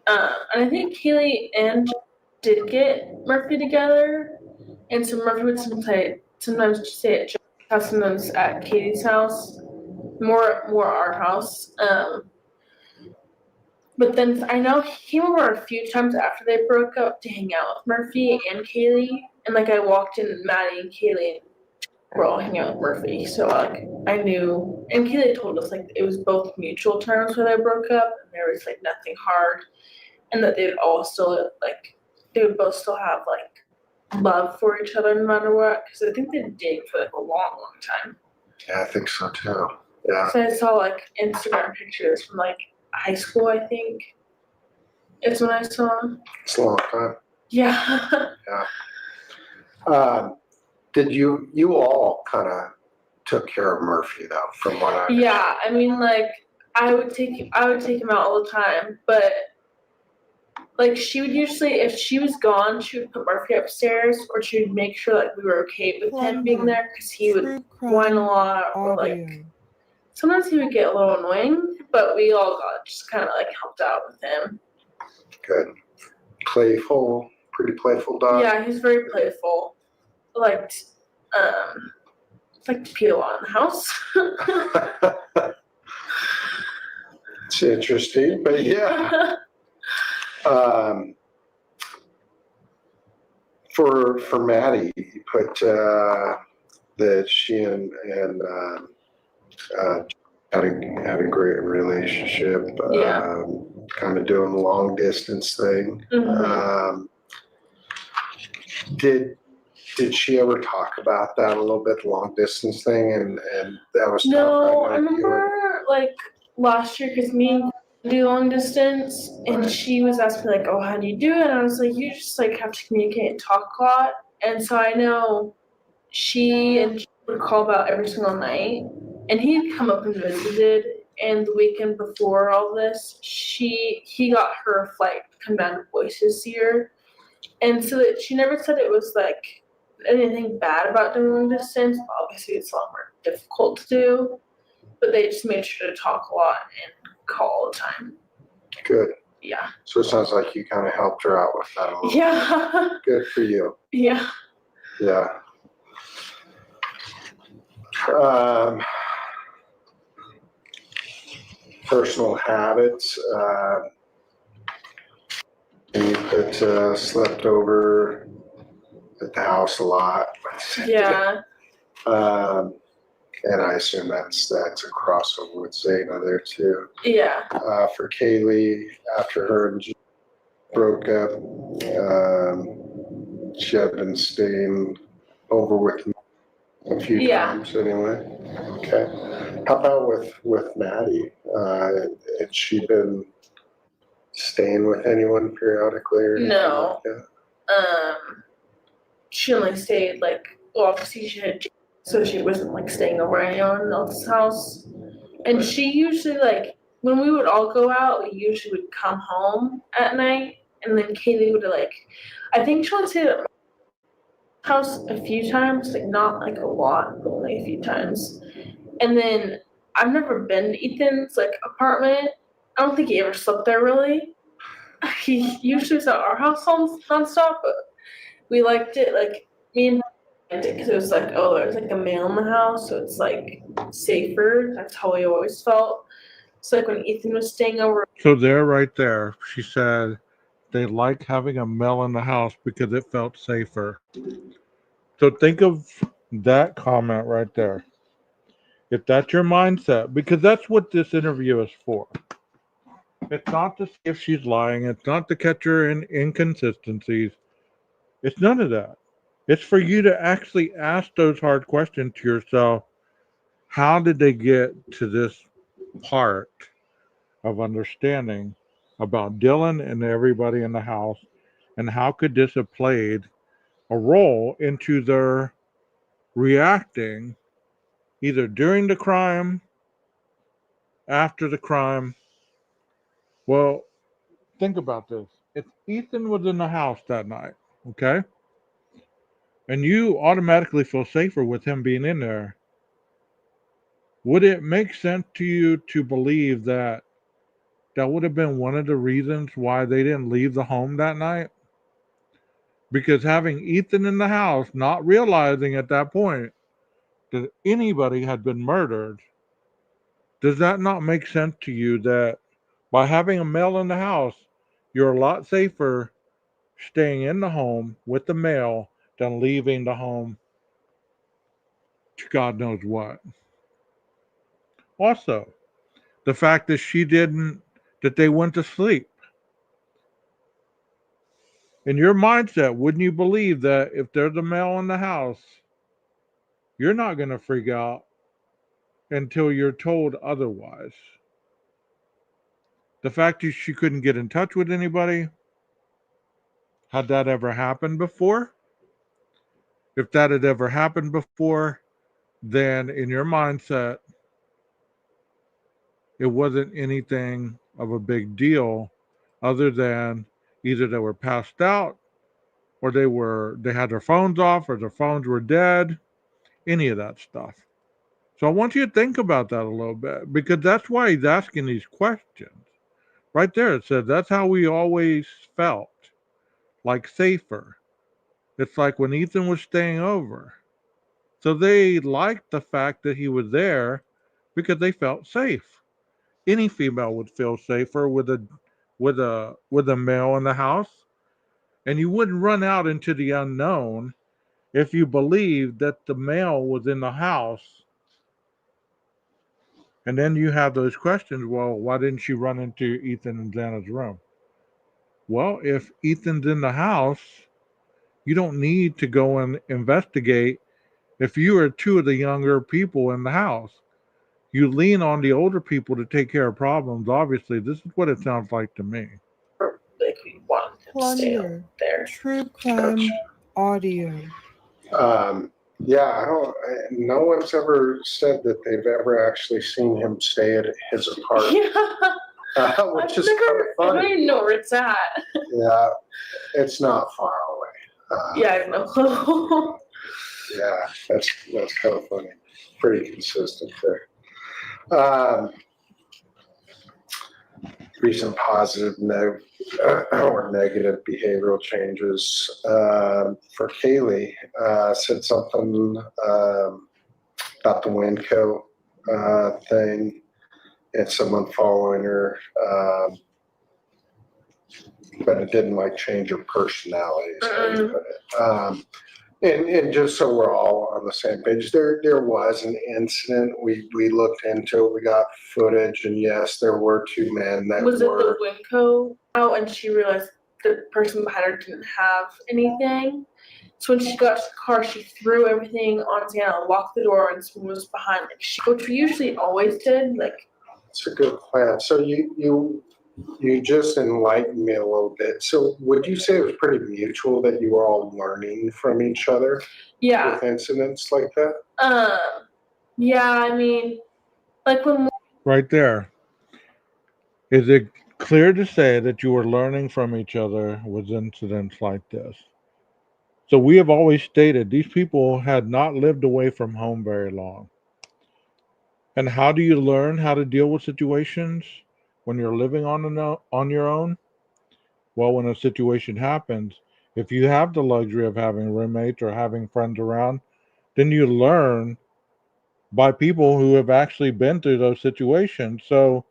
And I think Kaylee and did get Murphy together, and so Murphy would sometimes stay at Joe's house, sometimes at Katie's house, more our house. But then I know he came over a few times after they broke up to hang out with Murphy and Kaylee, and like I walked in, and Maddie and Kaylee were all hanging out with Murphy, so like I knew, and Kaylee told us like it was both mutual terms where they broke up, and there was like nothing hard, and that they'd all still like they would both still have like love for each other no matter what, because I think they'd been dating for like a long time. Yeah, I think so too. Yeah. So I saw like Instagram pictures from like high school, I think. It's when I saw him. It's a long time. Yeah. Yeah. Did you all kind of took care of Murphy though, from what I Yeah, I mean like I would take him out all the time, but like she would usually, if she was gone, she would put Murphy upstairs, or she would make sure like we were okay with him being there, because he would whine a lot, or like sometimes he would get a little annoying, but we all got just kind of like helped out with him. Good. Playful, pretty playful dog. Yeah, he's very playful. Liked to pee a lot in the house. It's interesting, but yeah. For Maddie, you put that she and had a great relationship. Yeah. Kind of doing the long distance thing. Mhm. Did she ever talk about that a little bit, the long distance thing, and that was No, tough? I remember like last year, because me and do long distance, and she was asking like, oh, how do you do it? And I was like, you just like have to communicate and talk a lot. And so I know she would call about every single night, and he'd come up and visited. And the weekend before all this, he got her a flight to come down to Boise this year. And so that she never said it was like anything bad about doing long distance. Obviously, it's a lot more difficult to do, but they just made sure to talk a lot and call all the time. Good. Yeah. So it sounds like you kind of helped her out with that a little. Yeah. Good for you. Yeah. Yeah. Um, personal habits. You put slept over at the house a lot. Yeah. And I assume that's a crossover with Zayna there too. Yeah. For Kaylee, after her and Jim broke up, she had been staying over with me a few times anyway. Okay. How about with Maddie? Had she been staying with anyone periodically or anything No. like that? She only stayed like, well, obviously she had, so she wasn't like staying over at anyone else's house. And she usually like, when we would all go out, we usually would come home at night, and then Kaylee would like, I think she only stayed at my house a few times, like not like a lot, but only a few times. And then I've never been to Ethan's like apartment. I don't think he ever slept there really. He usually was at our house nonstop, but we liked it. Like me and liked it because it was like, oh, there's like a male in the house, so it's like safer. That's how we always felt. So like when Ethan was staying over. So there, right there, she said they like having a male in the house because it felt safer. So think of that comment right there. If that's your mindset, because that's what this interview is for. It's not to see if she's lying. It's not to catch her in inconsistencies. It's none of that. It's for you to actually ask those hard questions to yourself. How did they get to this part of understanding about Dylan and everybody in the house? And how could this have played a role into their reacting either during the crime, after the crime? Well, think about this. If Ethan was in the house that night, okay, and you automatically feel safer with him being in there, would it make sense to you to believe that that would have been one of the reasons why they didn't leave the home that night? Because having Ethan in the house, not realizing at that point that anybody had been murdered, does that not make sense to you that by having a male in the house, you're a lot safer staying in the home with the male than leaving the home to God knows what? Also, the fact that that they went to sleep. In your mindset, wouldn't you believe that if there's a male in the house, you're not going to freak out until you're told otherwise? The fact that she couldn't get in touch with anybody, had that ever happened before? If that had ever happened before, then in your mindset, it wasn't anything of a big deal other than either they were passed out or they had their phones off or their phones were dead, any of that stuff. So I want you to think about that a little bit because that's why he's asking these questions. Right there, it said that's how we always felt, like safer. It's like when Ethan was staying over. So they liked the fact that he was there because they felt safe. Any female would feel safer with a male in the house, and you wouldn't run out into the unknown if you believed that the male was in the house. And then you have those questions. Well, why didn't she run into Ethan and Xana's room? Well, if Ethan's in the house, you don't need to go and investigate. If you are two of the younger people in the house, you lean on the older people to take care of problems. Obviously, this is what it sounds like to me. Like we wanted him to stay Plunder. there. True crime audio. Yeah, no one's ever said that they've ever actually seen him stay at his apartment. Yeah. which is kind of I don't funny. even know where it's at. Yeah, it's not far away. Yeah, I have no clue. Yeah, that's kind of funny. Pretty consistent there. Recent positive or negative behavioral changes for Kaylee. Said something about the Winco thing and someone following her, but it didn't like change her personality. Is how you put it. And just so we're all on the same page, there was an incident. We looked into it. We got footage, and yes, there were two men that Was it were. the Winco out and she realized the person behind her didn't have anything? So when she got to the car, she threw everything on Sienna, locked the door, and someone was behind. Like which we usually always did. Like It's a good plan. So you just enlightened me a little bit. So would you say it was pretty mutual that you were all learning from each other yeah, with incidents like that? yeah. I mean, like when Right there. Is it clear to say that you were learning from each other with incidents like this? So we have always stated these people had not lived away from home very long. And how do you learn how to deal with situations when you're living on your own? Well, when a situation happens, if you have the luxury of having roommates or having friends around, then you learn by people who have actually been through those situations. So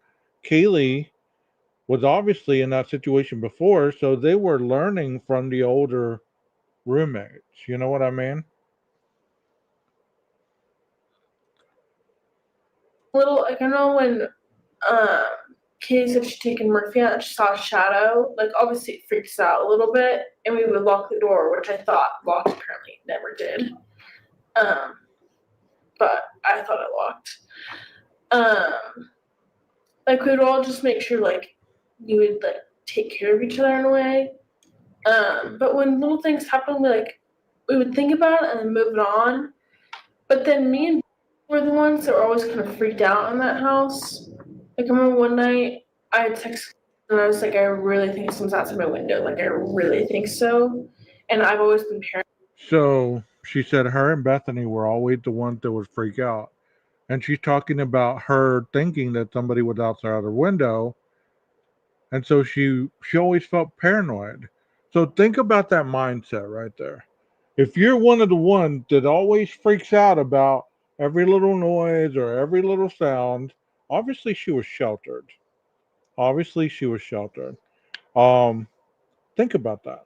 Kaylee was obviously in that situation before, so they were learning from the older roommates. You know what I mean? little, like I know when Katie said she'd taken morphine and she saw a shadow, like obviously it freaks out a little bit, and we would lock the door, which I thought locked, apparently never did. But I thought it locked. Like we would all just make sure like we would like take care of each other in a way. But when little things happen, we would think about it and then move it on. But then me and were the ones that were always kind of freaked out in that house. Like I remember one night I had texted and I was like, I really think someone's outside my window. Like I really think so. And I've always been paranoid. So she said her and Bethany were always the ones that would freak out. And she's talking about her thinking that somebody was outside her window. And so she always felt paranoid. So think about that mindset right there. If you're one of the ones that always freaks out about every little noise or every little sound, obviously she was sheltered. Obviously she was sheltered. Um, think about that.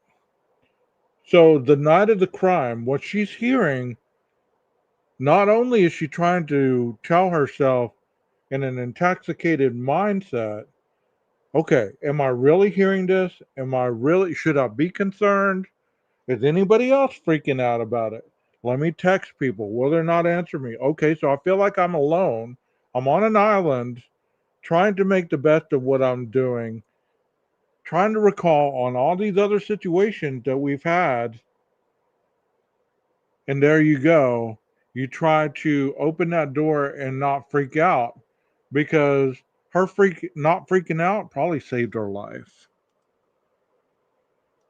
So the night of the crime, what she's hearing, not only is she trying to tell herself in an intoxicated mindset, okay, am I really hearing this? Should I be concerned? Is anybody else freaking out about it? Let me text people. Will they not answer me? Okay, so I feel like I'm alone. I'm on an island trying to make the best of what I'm doing, trying to recall on all these other situations that we've had. And there you go. You try to open that door and not freak out because not freaking out probably saved her life.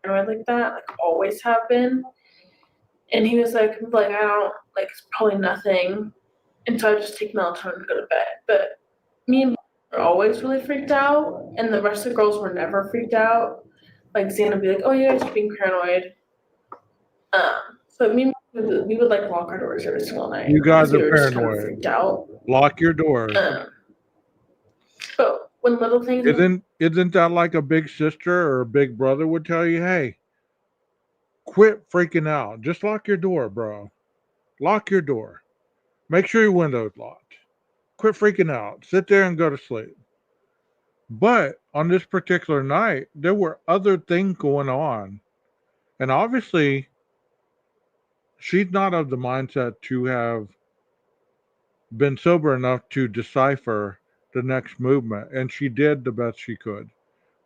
Like that, like always have been. And he was like I don't like it's probably nothing. And so I just take melatonin to go to bed. But me and were always really freaked out, and the rest of the girls were never freaked out. Like Xana would be like, "Oh, you guys are being paranoid." So we would like lock our doors every single night. You guys We are were just kind of paranoid. freaked out. Lock your doors. But when little things, Isn't that like a big sister or a big brother would tell you, hey, quit freaking out. Just lock your door, bro. Lock your door. Make sure your window's locked. Quit freaking out. Sit there and go to sleep. But on this particular night, there were other things going on. And obviously, she's not of the mindset to have been sober enough to decipher the next movement. And she did the best she could.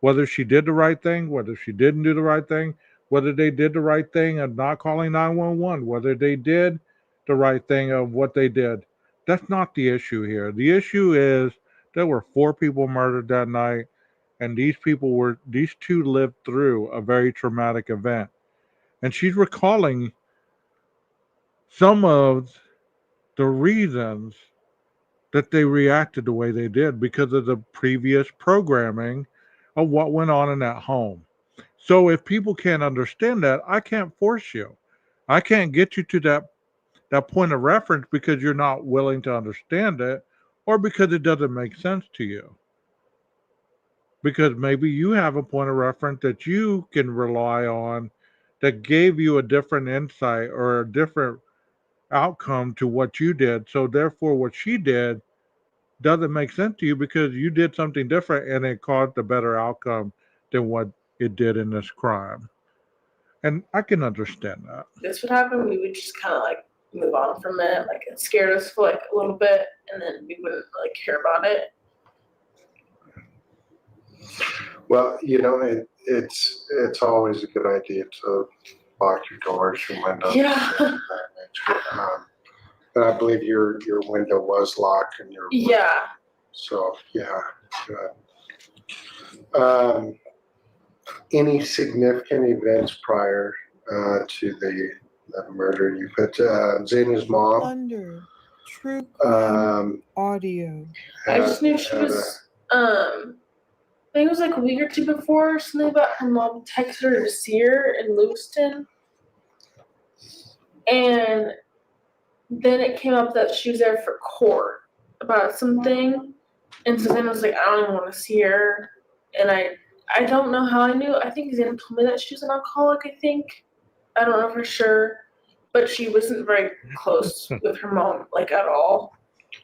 Whether she did the right thing, whether she didn't do the right thing, whether they did the right thing of not calling 911, whether they did the right thing of what they did. That's not the issue here. The issue is there were 4 people murdered that night, and these two lived through a very traumatic event. And she's recalling some of the reasons that they reacted the way they did because of the previous programming of what went on in that home. So if people can't understand that, I can't force you. I can't get you to that point of reference because you're not willing to understand it or because it doesn't make sense to you. Because maybe you have a point of reference that you can rely on that gave you a different insight or a different outcome to what you did. So therefore what she did doesn't make sense to you because you did something different and it caused a better outcome than what it did in this crime. And I can understand that. This would happen, we would just kind of like move on from it. Like it scared us for like a little bit, and then we wouldn't really care about it. Well, it's always a good idea to lock your doors, your windows. Yeah. And that nature. And I believe your window was locked and your Yeah. So yeah, good. Any significant events prior to the murder? You put Zena's mom. Under true crime audio. I just knew she was I think it was like a week or two before, something about her mom texted her to see her in Lewiston. And then it came up that she was there for court about something. And so then I was like, I don't even want to see her. And I don't know how I knew. I think Zena told me that she was an alcoholic, I think. I don't know for sure. But she wasn't very close with her mom, like at all.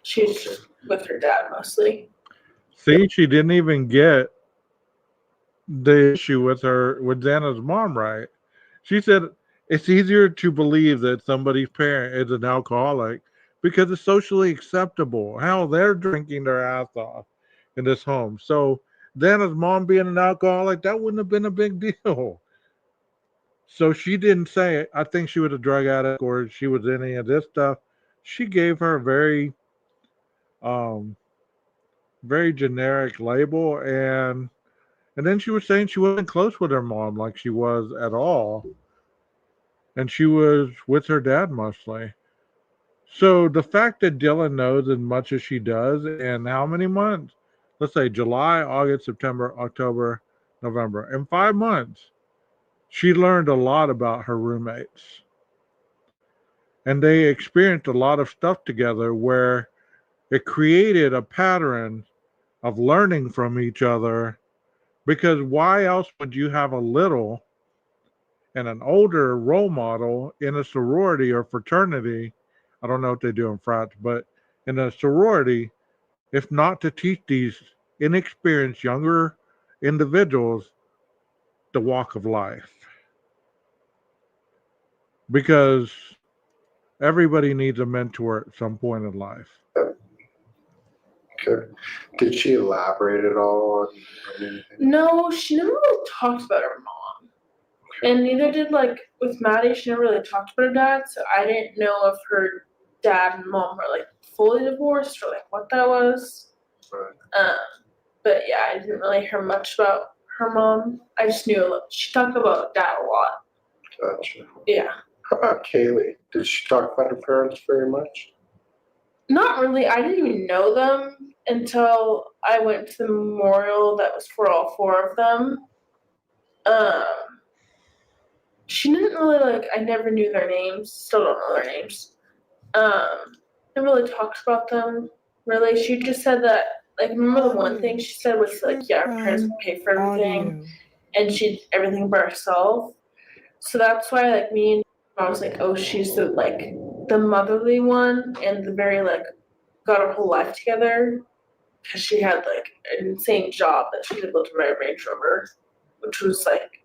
She was just with her dad mostly. See, she didn't even get the issue with Xana's mom right. She said it's easier to believe that somebody's parent is an alcoholic because it's socially acceptable. How they're drinking their ass off in this home. So Xana's mom being an alcoholic, that wouldn't have been a big deal. So she didn't say, I think she was a drug addict or she was any of this stuff. She gave her a um, very generic label, and then she was saying she wasn't close with her mom like she was at all. And she was with her dad mostly. So the fact that Dylan knows as much as she does in how many months? Let's say July, August, September, October, November. In 5 months, she learned a lot about her roommates. And they experienced a lot of stuff together where it created a pattern of learning from each other. Because why else would you have a little and an older role model in a sorority or fraternity? I don't know what they do in frats, but in a sorority, if not to teach these inexperienced younger individuals the walk of life. Because everybody needs a mentor at some point in life. Okay. Did she elaborate at all on anything? No, she never really talked about her mom. And neither did like with Maddie, she never really talked about her dad, so I didn't know if her dad and mom were like fully divorced or like what that was. Right. But yeah, I didn't really hear much about her mom. I just knew she talked about dad a lot. Gotcha. Yeah. How about Kaylee? Did she talk about her parents very much? Not really. I didn't even know them until I went to the memorial that was for all 4 of them. She didn't really like. I never knew their names. Still don't know their names. Never really talked about them. Really, she just said that. Like, remember the one thing she said was like, yeah, her parents would pay for everything, and she did everything by herself. So that's why, like, me and I was like, oh, she's the motherly one and the very like got her whole life together because she had like an insane job that she could build a Range Rover, which was like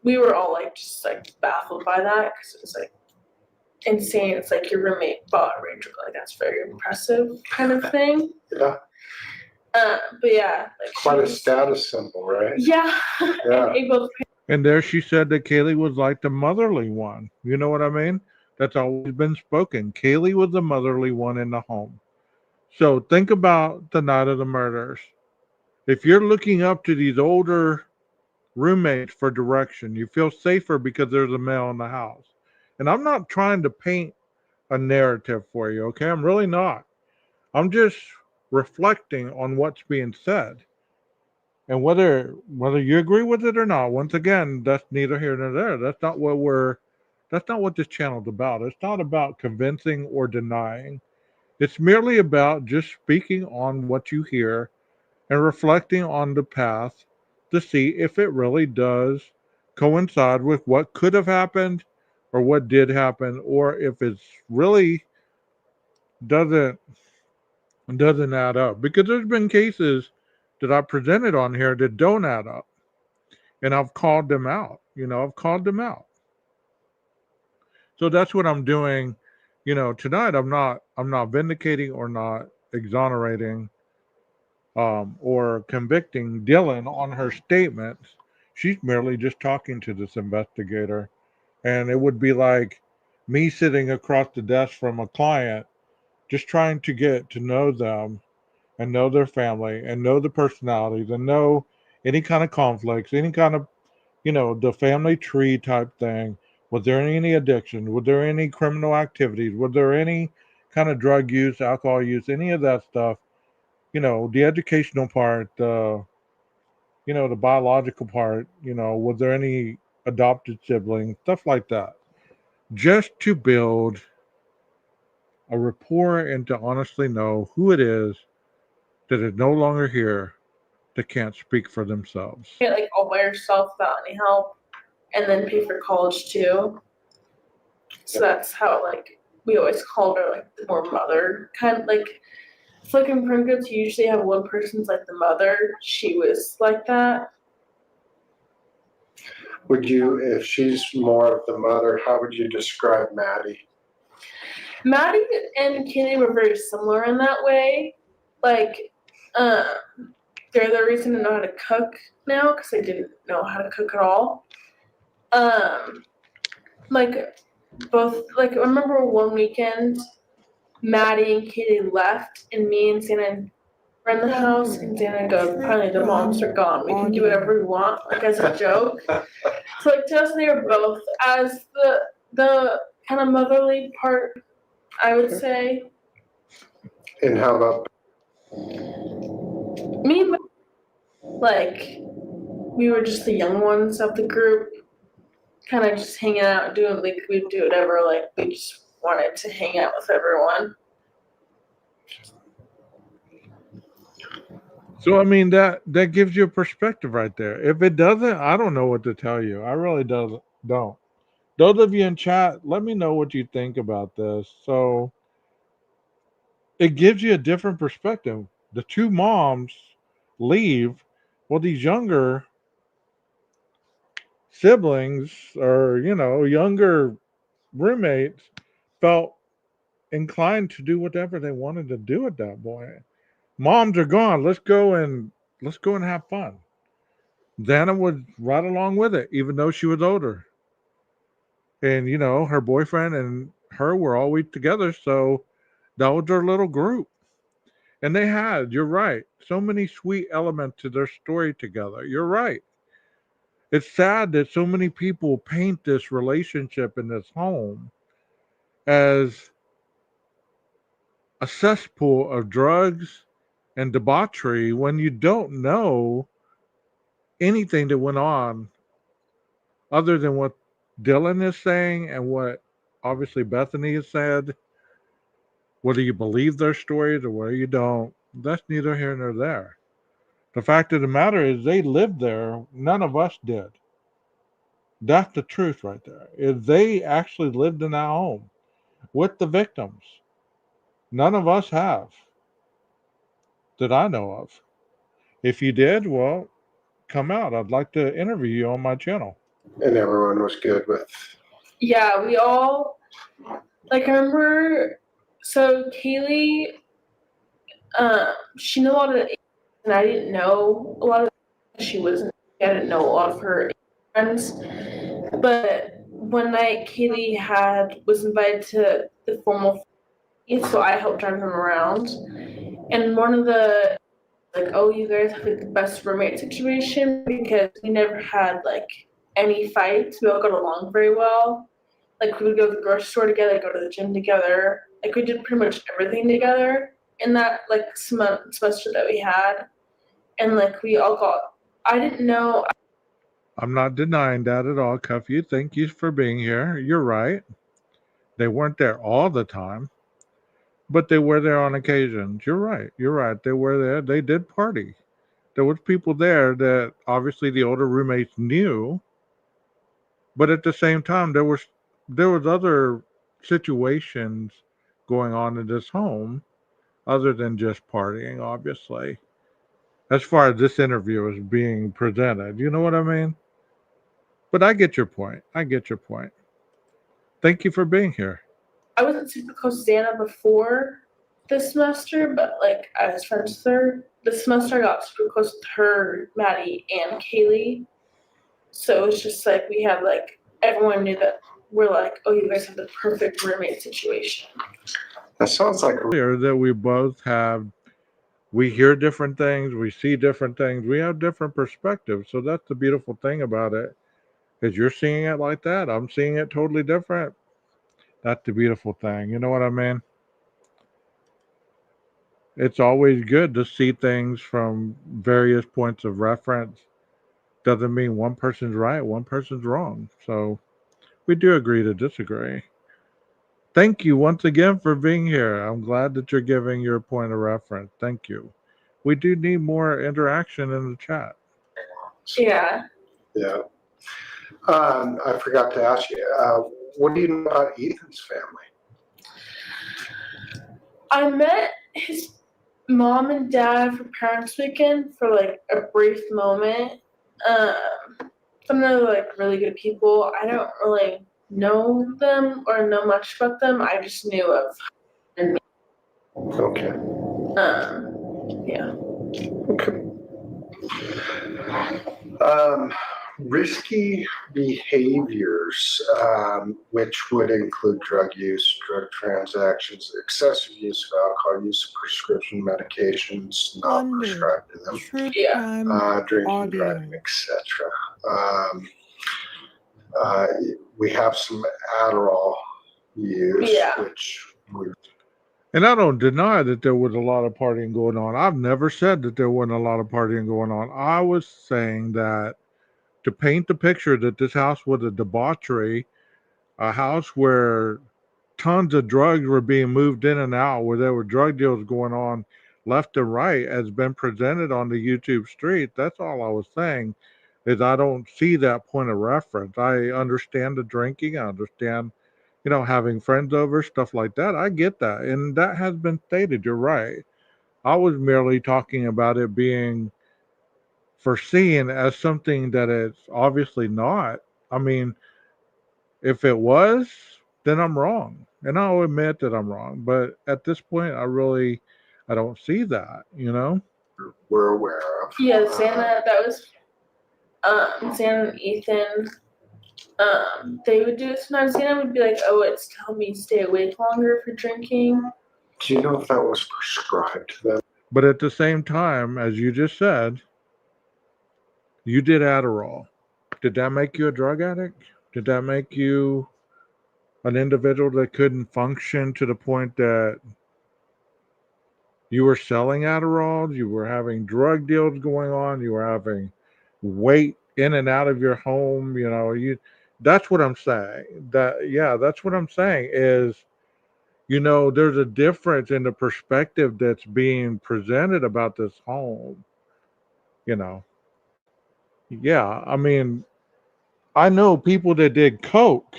we were all like just like baffled by that because it was like insane. It's like your roommate bought a Range Rover, like that's very impressive kind of thing. Yeah. But yeah, like quite a status symbol, right? Yeah. Yeah. And able to pay. And there she said that Kaylee was like the motherly one. You know what I mean? That's always been spoken. Kaylee was the motherly one in the home. So think about the night of the murders. If you're looking up to these older roommates for direction, you feel safer because there's a male in the house. And I'm not trying to paint a narrative for you, okay? I'm really not. I'm just reflecting on what's being said. And whether you agree with it or not, once again, that's neither here nor there. That's not what this channel's about. It's not about convincing or denying. It's merely about just speaking on what you hear and reflecting on the past to see if it really does coincide with what could have happened or what did happen, or if it's really doesn't doesn't add up. Because there's been cases that I presented on here that don't add up. And I've called them out. I've called them out. So that's what I'm doing. Tonight I'm not vindicating or not exonerating or convicting Dylan on her statements. She's merely just talking to this investigator. And it would be like me sitting across the desk from a client, just trying to get to know them and know their family and know the personalities and know any kind of conflicts, any kind of, the family tree type thing. Was there any addiction? Was there any criminal activities? Was there any kind of drug use, alcohol use, any of that stuff? The educational part, the biological part, was there any adopted siblings, stuff like that. Just to build a rapport and to honestly know who it is that is no longer here that can't speak for themselves. Get like all by yourself without any help, and then pay for college too. So that's how like we always called her like the more mother kind of like. It's like in friend groups, you usually have one person's like the mother. She was like that. Would you, if she's more of the mother, how would you describe Maddie? Maddie and Kenny were very similar in that way. Like, they're the reason I know how to cook now because I didn't know how to cook at all. Like both, like I remember one weekend, Maddie and Kitty left, and me and Santa were in the house, and Santa goes, "Apparently the moms are gone. We can do whatever we want," like as a joke. So like to us, they were both as the kind of motherly part, I would say. And how about Me and like we were just the young ones of the group, kind of just hanging out, doing like we'd do whatever. Like we just wanted to hang out with everyone. So I mean that gives you a perspective right there. If it doesn't, I don't know what to tell you. I really don't. Those of you in chat, let me know what you think about this. So it gives you a different perspective. The two moms leave, well, these younger siblings or younger roommates felt inclined to do whatever they wanted to do at that point. Moms are gone. Let's go and have fun. Xana was right along with it, even though she was older. And her boyfriend and her were always together, so that was their little group. And you're right, so many sweet elements to their story together. You're right. It's sad that so many people paint this relationship in this home as a cesspool of drugs and debauchery when you don't know anything that went on other than what Dylan is saying and what obviously Bethany has said. Whether you believe their stories or whether you don't, that's neither here nor there. The fact of the matter is they lived there. None of us did. That's the truth right there. Is they actually lived in that home with the victims. None of us have that I know of. If you did, well, come out. I'd like to interview you on my channel. and everyone was good with? Yeah, we all like. I remember. So Kaylee, she knew a lot of, and I didn't know a lot of. She wasn't. I didn't know a lot of her friends, but one night Kaylee was invited to the formal, so I helped drive him around, And one of the like, oh, you guys have like the best roommate situation because we never had like any fights. We all got along very well. Like we would go to the grocery store together, go to the gym together. Like we did pretty much everything together in that like semester that we had. And like we all got. I didn't know. I'm not denying that at all, Cuffy. Thank you for being here. You're right. They weren't there all the time, but they were there on occasions. You're right. You're right. They were there. They did party. There was people there that obviously the older roommates knew, but at the same time there was other situations going on in this home other than just partying, obviously. As far as this interview is being presented, you know what I mean? But I get your point. I get your point. Thank you for being here. I wasn't super close to Xana before this semester, but like I was friends with her. This semester I got super close with her, Maddie, and Kaylee. So it was just like we had like everyone knew that we're like, oh, you guys have the perfect roommate situation. That sounds like Clear that we hear different things, we see different things, we have different perspectives. So that's the beautiful thing about it. Is you're seeing it like that, I'm seeing it totally different. That's the beautiful thing. You know what I mean? It's always good to see things from various points of reference. Doesn't mean one person's right, one person's wrong. So we do agree to disagree. Thank you once again for being here. I'm glad that you're giving your point of reference. Thank you. We do need more interaction in the chat. Yeah. yeah. I forgot to ask you. What do you know about Ethan's family? I met his mom and dad for Parents Weekend for like a brief moment. Some of them are like really good people. I don't really know them or know much about them. I just knew of. Okay. Yeah. Okay. Risky behaviors, which would include drug use, drug transactions, excessive use of alcohol, use of prescription medications, not Thunder. prescribed to them, True Yeah. crime drinking, audio. driving, etc. We have some Adderall use, Yeah. which we And I don't deny that there was a lot of partying going on. I've never said that there wasn't a lot of partying going on. I was saying that to paint the picture that this house was a debauchery, a house where tons of drugs were being moved in and out, where there were drug deals going on left and right, has been presented on the YouTube street. That's all I was saying. Is I don't see that point of reference. I understand the drinking. I understand, having friends over, stuff like that. I get that, and that has been stated. You're right. I was merely talking about it being foreseen as something that it's obviously not. I mean, if it was, then I'm wrong. And I'll admit that I'm wrong. But at this point, I don't see that. we're aware of. Yeah, Xana, that was Xana and Ethan. They would do it sometimes. Xana would be like, oh, it's telling me to stay awake longer for drinking. Do you know if that was prescribed to them? But at the same time, as you just said, you did Adderall. Did that make you a drug addict? Did that make you an individual that couldn't function to the point that you were selling Adderall, you were having drug deals going on, you were having weight in and out of your home, that's what I'm saying. That's what I'm saying is, there's a difference in the perspective that's being presented about this home, you know. Yeah, I mean, I know people that did coke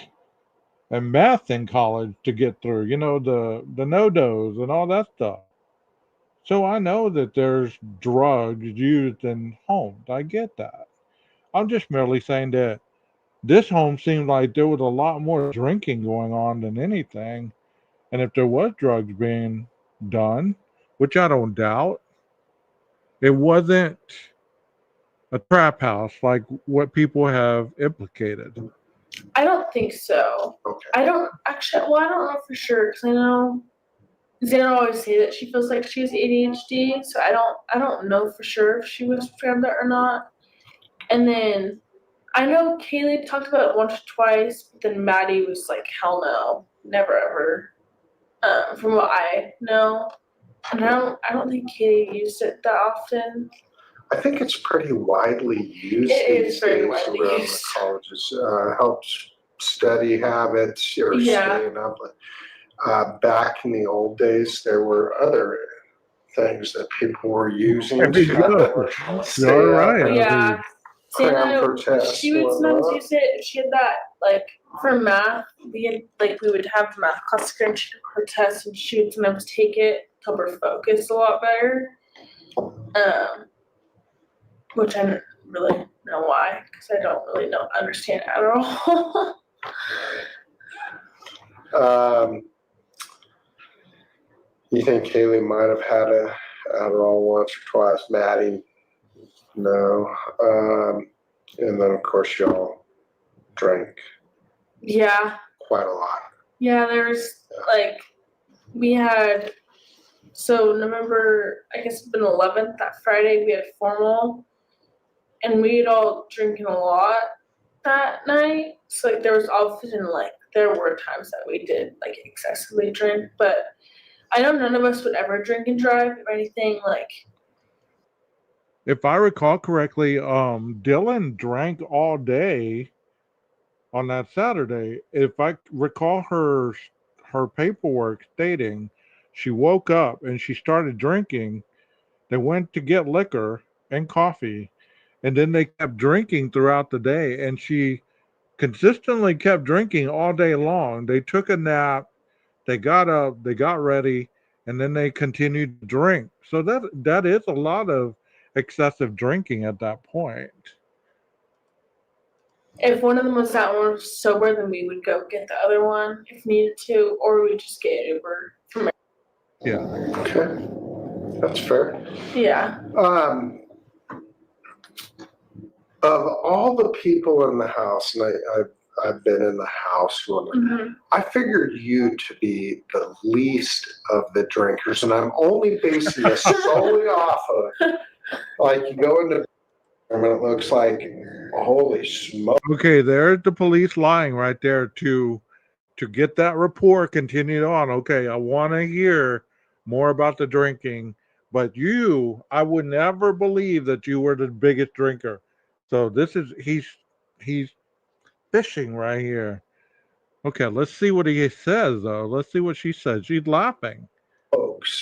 and meth in college to get through, the no-dos and all that stuff. So I know that there's drugs used in homes. I get that. I'm just merely saying that this home seemed like there was a lot more drinking going on than anything. And if there was drugs being done, which I don't doubt, it wasn't a trap house like what people have implicated. I don't think so. Okay. I don't know for sure because I know Xana always say that she feels like she has ADHD, so I don't know for sure if she was prescribed that or not. And then I know Kaylee talked about it once or twice, but then Maddie was like, hell no, never ever. From what I know. And I don't think Kaylee used it that often. I think it's pretty widely used It is these very days widely around used. the colleges. Helps study habits or Yeah. staying up. Back in the old days, there were other things that people were using There you go. to stay You're up right. and Yeah. cram for Santa, tests. she would sometimes use it. She had that, like, for math, we would have math class and she took her test and she would sometimes take it to help her focus a lot better. Which I don't really know why, because I don't really understand it at all. You think Kaylee might have had a Adderall once or twice? Maddie, no. And then of course y'all drank Yeah. quite a lot. Yeah, there's like we had so November, I guess it's been 11th, that Friday we had formal and we'd all drinking a lot that night. So like there was often like there were times that we did like excessively drink, but I know none of us would ever drink and drive or anything like. If I recall correctly, Dylan drank all day on that Saturday. If I recall her paperwork stating she woke up and she started drinking, they went to get liquor and coffee, and then they kept drinking throughout the day, and she consistently kept drinking all day long. They took a nap, they got up, they got ready, and then they continued to drink. So that is a lot of excessive drinking at that point. If one of them was that one was sober, then we would go get the other one if needed to, or we would just get an Uber from it. Yeah. Okay, that's fair. Yeah. Of all the people in the house, and I've been in the house one, I figured you to be the least of the drinkers, and I'm only basing this solely off of like you go into and it looks like holy smoke. Okay, there's the police lying right there to get that report continued on. Okay, I want to hear more about the drinking, but I would never believe that you were the biggest drinker. So this is he's fishing right here. Okay, let's see what he says though. Let's see what she says. She's laughing. Folks,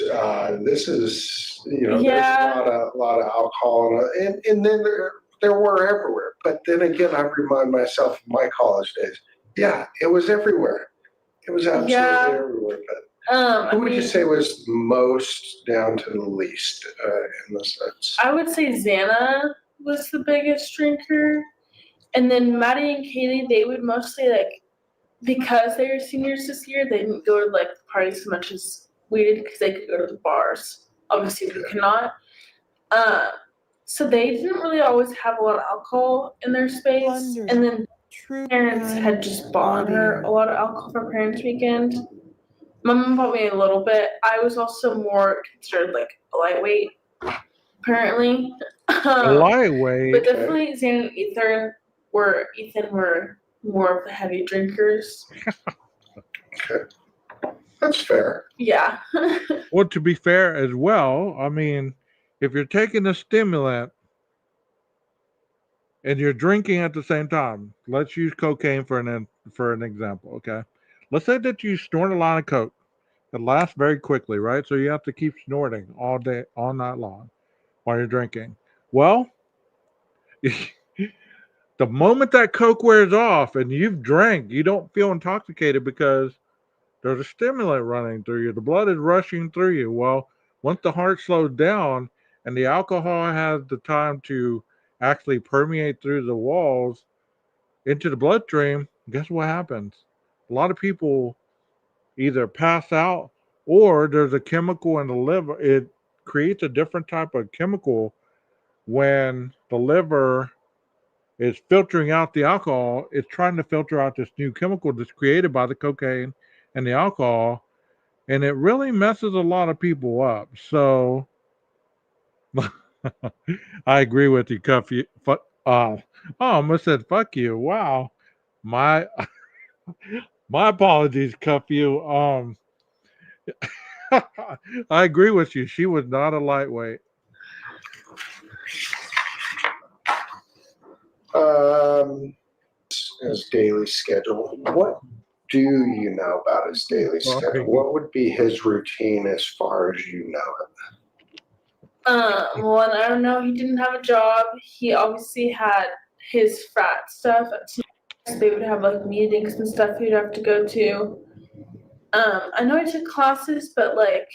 this is there's Yeah. a lot of alcohol and then there were everywhere. But then again, I remind myself of my college days. Yeah, it was everywhere. It was absolutely everywhere. But who would you say was most down to the least in this sense? I would say Xana was the biggest drinker. And then Maddie and Kaylee, they would mostly like, because they were seniors this year, they didn't go to like the parties as much as we did because they could go to the bars. Obviously, we cannot. So they didn't really always have a lot of alcohol in their space. Wonderful. And then True parents had just bought her a lot of alcohol for Parents Weekend. My mom bought me a little bit. I was also more considered like a lightweight, apparently. Lightweight. But definitely Xan and Ethan were more of the heavy drinkers. Okay. That's fair. Yeah. Well, to be fair as well, I mean, if you're taking a stimulant and you're drinking at the same time, let's use cocaine for an example, okay? Let's say that you snort a lot of coke. It lasts very quickly, right? So you have to keep snorting all day, all night long while you're drinking. Well, the moment that coke wears off and you've drank, you don't feel intoxicated because there's a stimulant running through you. The blood is rushing through you. Well, once the heart slows down and the alcohol has the time to actually permeate through the walls into the bloodstream, guess what happens? A lot of people either pass out or there's a chemical in the liver. It creates a different type of chemical when the liver is filtering out the alcohol. It's trying to filter out this new chemical that's created by the cocaine and the alcohol, and it really messes a lot of people up. So I agree with you, cuff you. I almost said fuck you. Wow, my my apologies, cuff you. I agree with you. She was not a lightweight. His daily schedule. What do you know about his daily schedule? What would be his routine as far as you know it? Well, I don't know. He didn't have a job. He obviously had his frat stuff. They would have like meetings and stuff he'd have to go to. I know he took classes, but like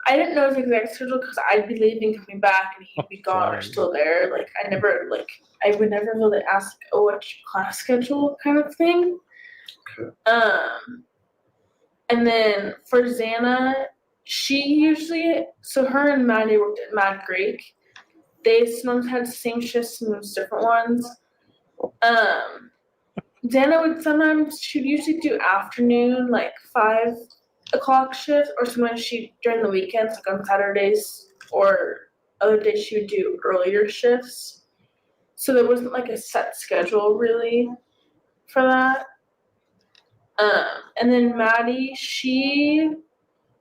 I didn't know his exact schedule because I'd be leaving, coming back, and he'd be gone or Sorry. still there. Like I would never really ask, oh, what's your class schedule kind of thing. Okay. And then for Xana, she usually, so her and Maddie worked at Mad Greek. They sometimes had the same shifts, sometimes different ones. Xana would sometimes, she'd usually do afternoon, like 5 o'clock shift, or sometimes during the weekends, like on Saturdays, or other days she would do earlier shifts. So there wasn't like a set schedule really for that. And then Maddie, she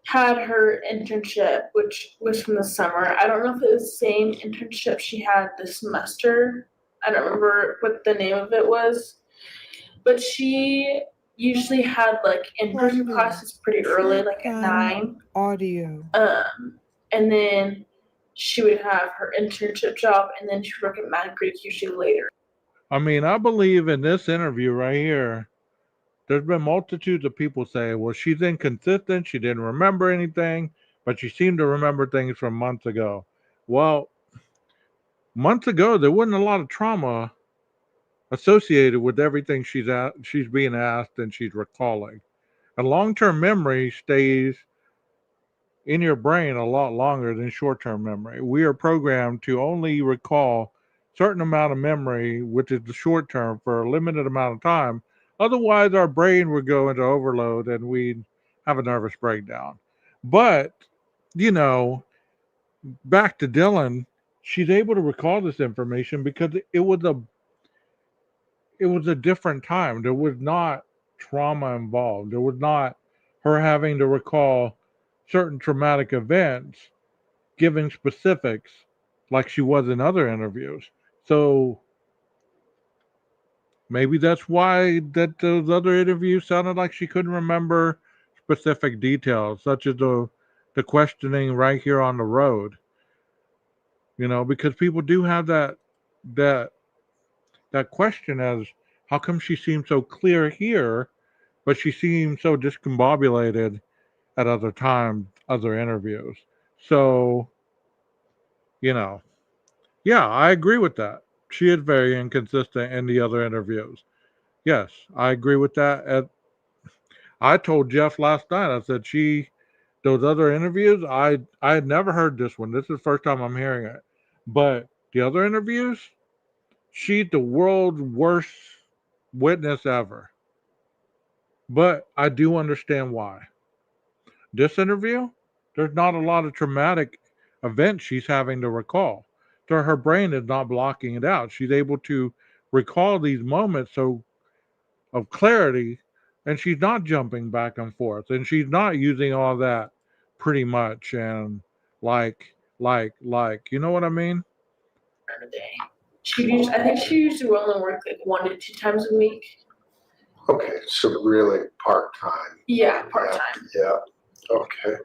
had her internship, which was from the summer. I don't know if it was the same internship she had this semester. I don't remember what the name of it was. But she usually had like in-person classes pretty early, like at 9. Audio. And then she would have her internship job, and then she would work at Mad Greek usually later. I mean, I believe in this interview right here, there's been multitudes of people say, well, she's inconsistent. She didn't remember anything, but she seemed to remember things from months ago. Well, months ago, there wasn't a lot of trauma associated with everything she's being asked and she's recalling. And long-term memory stays in your brain a lot longer than short-term memory. We are programmed to only recall certain amount of memory, which is the short term, for a limited amount of time. Otherwise, our brain would go into overload and we'd have a nervous breakdown. But, you know, back to Dylan, she's able to recall this information because it was a different time. There was not trauma involved. There was not her having to recall certain traumatic events, giving specifics like she was in other interviews. So maybe that's why that those other interviews sounded like she couldn't remember specific details, such as the questioning right here on the road. You know, because people do have that that question as how come she seems so clear here, but she seems so discombobulated at other times, other interviews. So, you know, yeah, I agree with that. She is very inconsistent in the other interviews. Yes, I agree with that. I told Jeff last night, I said those other interviews, I had never heard this one. This is the first time I'm hearing it. But the other interviews, she's the world's worst witness ever. But I do understand why. This interview, there's not a lot of traumatic events she's having to recall. So her brain is not blocking it out. She's able to recall these moments of clarity, and she's not jumping back and forth, and she's not using all that pretty much and you know what I mean? A day. I think she usually will only work like 1 to 2 times a week. Okay, so really part-time. Yeah, part-time. Yeah, okay.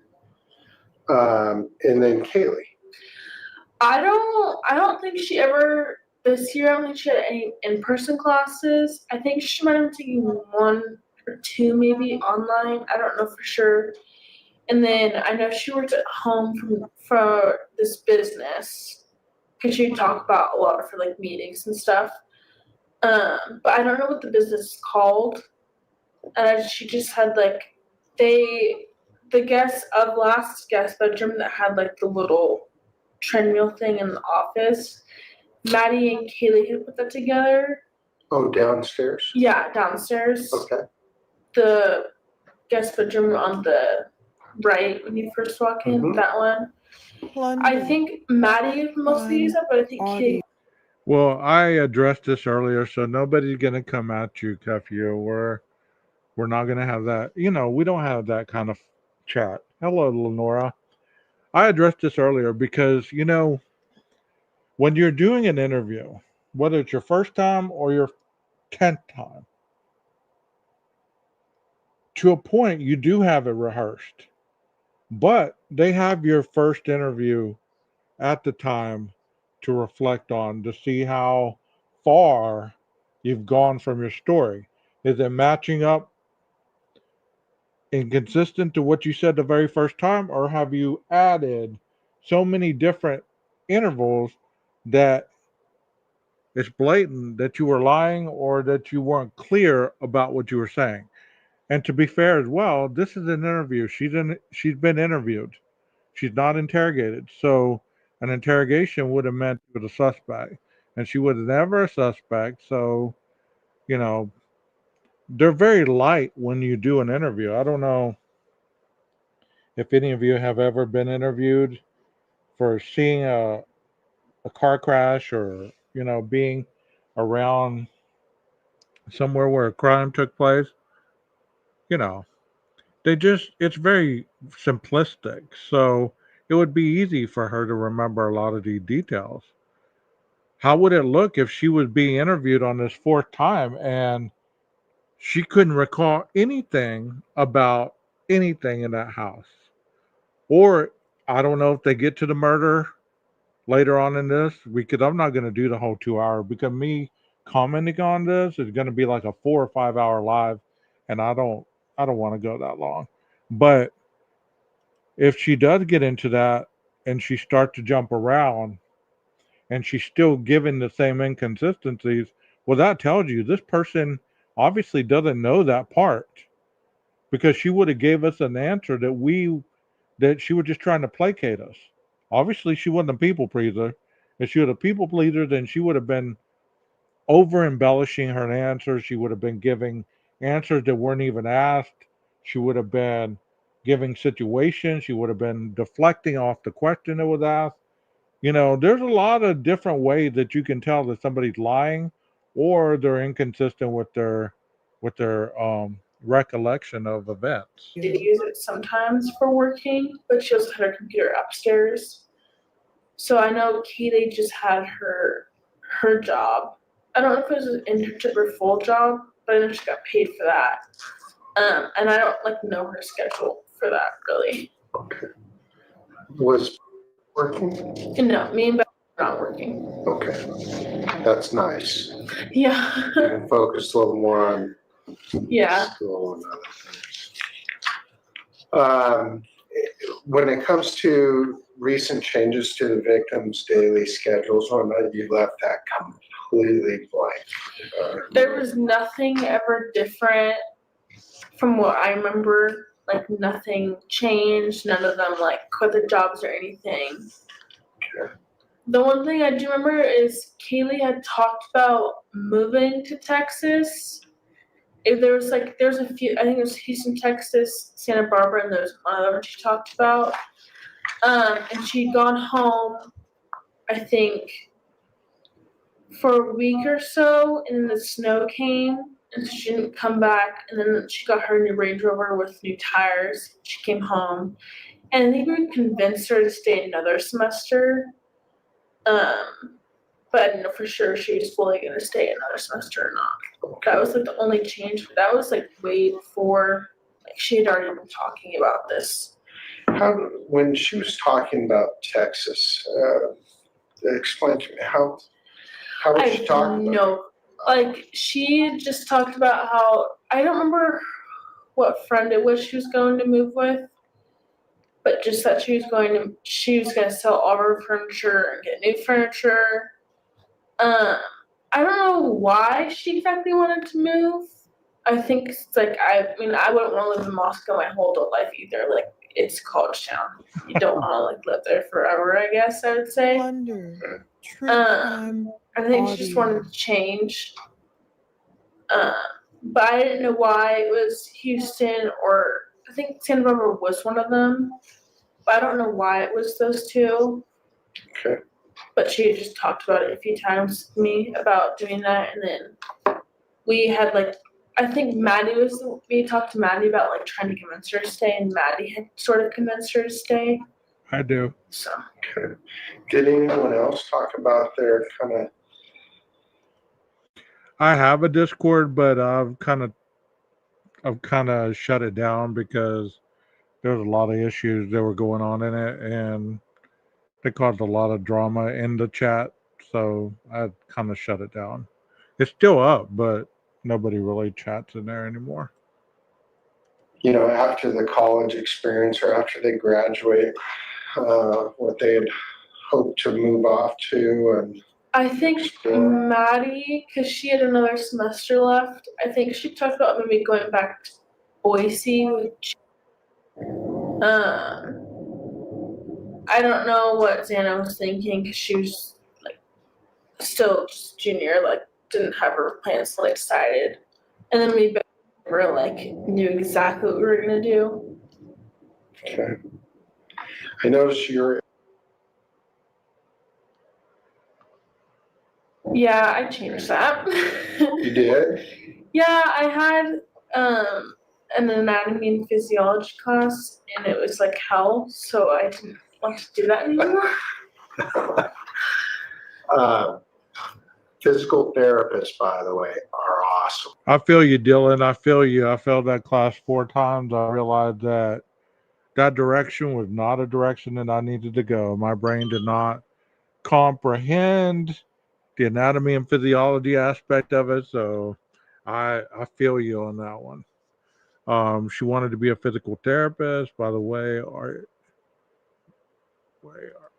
And then Kaylee. I don't think she ever this year. I don't think she had any in-person classes. I think she might have taken 1 or 2 maybe online. I don't know for sure. And then I know she worked at home for this business because she'd talk about a lot of her like meetings and stuff. But I don't know what the business is called. And she just had like the last guest bedroom that had like the little treadmill thing in the office. Maddie and Kaylee had put that together. Oh, downstairs? Yeah, downstairs. Okay. The guest bedroom on the right when you first walk in, Mhm. that one. Plunder. I think Maddie mostly used that, but I think Audio. Katie. Well, I addressed this earlier, so nobody's gonna come at you, Kefio. We're not gonna have that. We don't have that kind of chat. Hello, Lenora. I addressed this earlier because when you're doing an interview, whether it's your first time or your 10th time, to a point you do have it rehearsed, but they have your first interview at the time to reflect on to see how far you've gone from your story. Is it matching up and consistent to what you said the very first time, or have you added so many different intervals that it's blatant that you were lying or that you weren't clear about what you were saying? And to be fair as well, this is an interview. She's been interviewed. She's not interrogated. So an interrogation would have meant she was a suspect. And she was never a suspect. So, you know, they're very light when you do an interview. I don't know if any of you have ever been interviewed for seeing a car crash or, being around somewhere where a crime took place. You know, it's very simplistic. So it would be easy for her to remember a lot of these details. How would it look if she was being interviewed on this fourth time and she couldn't recall anything about anything in that house? Or I don't know if they get to the murder later on in this, because I'm not going to do the whole 2 hour, because me commenting on this is going to be like a 4 or 5 hour live, and I don't want to go that long. But if she does get into that and she starts to jump around and she's still given the same inconsistencies, well, that tells you this person obviously doesn't know that part, because she would have gave us an answer that she was just trying to placate us. Obviously, she wasn't a people pleaser. If she was a people pleaser, then she would have been over embellishing her answers. She would have been giving answers that weren't even asked. She would have been giving situations. She would have been deflecting off the question that was asked. There's a lot of different ways that you can tell that somebody's lying or they're inconsistent with their recollection of events. Did use it sometimes for working, but she also had her computer upstairs. So I know Kaylee just had her job. I don't know if it was an internship or full job, but I know she got paid for that. And I don't know her schedule for that really. Okay. Was working? No, me and Beth are not working. Okay. That's nice. Yeah. You can focus a little more on Yeah. school and other things. When it comes to recent changes to the victims' daily schedules, or not, you left that completely blank. There was nothing ever different from what I remember. Nothing changed. None of them quit their jobs or anything. Okay. The one thing I do remember is Kaylee had talked about moving to Texas. If there's a few, I think it was Houston, Texas, Santa Barbara, and there's one other one she talked about. And she'd gone home, I think, for a week or so, and then the snow came, and she didn't come back. And then she got her new Range Rover with new tires. She came home, and I think we convinced her to stay another semester. But I didn't know for sure she was fully gonna stay another semester or not. That was the only change. But that was way before she had already been talking about this. When she was talking about Texas, explain to me how was she talking about it? She just talked about how, I don't remember what friend it was she was going to move with, but just that she was gonna sell all her furniture and get new furniture. I don't know why she exactly wanted to move. I think it's I wouldn't want to live in Moscow my whole adult life either. It's college town. You don't want to live there forever, I guess I would say. Plunder. True crime. I think she just wanted to change. but I didn't know why it was Houston, or I think Santa Barbara was one of them. But I don't know why it was those two. Okay. But she had just talked about it a few times with me about doing that, and then we had I think we talked to Maddie about trying to convince her to stay, and Maddie had sort of convinced her to stay. I do. So Okay. Did anyone else talk about their kind of? I have a Discord, but I've kind of shut it down because there's a lot of issues that were going on in it, and they caused a lot of drama in the chat. So I kind of shut it down. It's still up, but nobody really chats in there anymore. After the college experience or after they graduate, what they had hoped to move off to, and I think explore. Maddie, because she had another semester left, I think she talked about maybe going back to Boise, which I don't know what Xana was thinking, because she was still just junior, didn't have her plans till decided, and then we were knew exactly what we were gonna do. Okay. I noticed you're. Yeah, I changed that. You did? Yeah, I had an anatomy and physiology class, and it was hell, so I didn't want to do that anymore. Physical therapists, by the way, are awesome. I feel you, Dylan. I feel you. I failed that class 4 times. I realized that direction was not a direction that I needed to go. My brain did not comprehend the anatomy and physiology aspect of it. So I feel you on that one. She wanted to be a physical therapist. By the way, are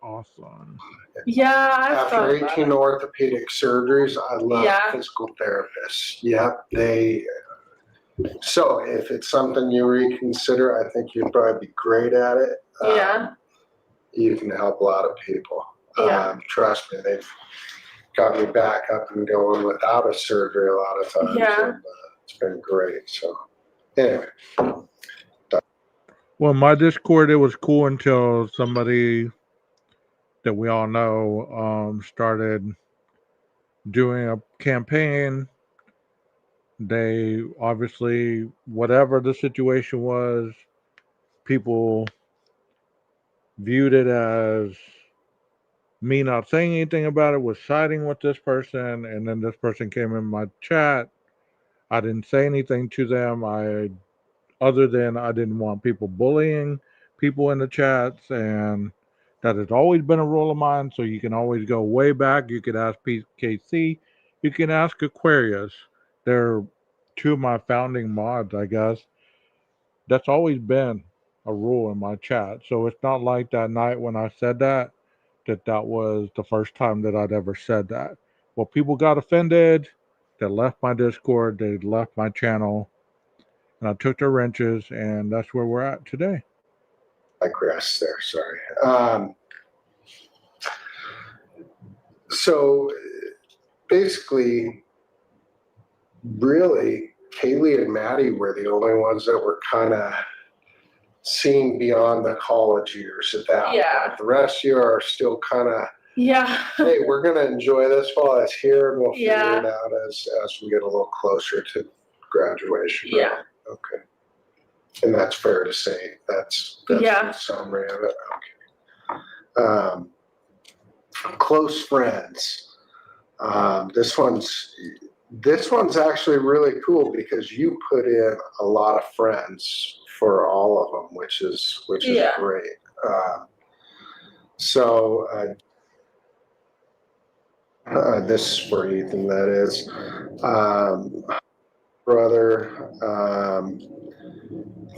awesome. Yeah, I've After thought about 18 it. orthopedic surgeries, I love Yeah. physical therapists. Yep, so if it's something you reconsider, I think you'd probably be great at it. Yeah. You can help a lot of people. Yeah. Trust me, they've got me back up and going without a surgery a lot of times. Yeah. And, it's been great. So anyway. Well, my Discord, it was cool until somebody that we all know started doing a campaign. They obviously, whatever the situation was, people viewed it as me not saying anything about it was siding with this person, and then this person came in my chat. I didn't say anything to them. Other than I didn't want people bullying people in the chats, and that has always been a rule of mine. So you can always go way back. You could ask PKC. You can ask Aquarius. They're two of my founding mods, I guess. That's always been a rule in my chat. So it's not like that night when I said that was the first time that I'd ever said that. Well, people got offended. They left my Discord. They left my channel. And I took their wrenches, and that's where we're at today. I digress there, sorry. So basically, really, Kaylee and Maddie were the only ones that were kind of seeing beyond the college years at that point. The rest of you are still kind of, hey, we're going to enjoy this while it's here, and we'll figure it out as we get a little closer to graduation. Yeah. Right? Okay. And that's fair to say. That's the summary of it. Okay. Close friends. This one's actually really cool because you put in a lot of friends for all of them, which is great. This is for Ethan, that is. Brother, I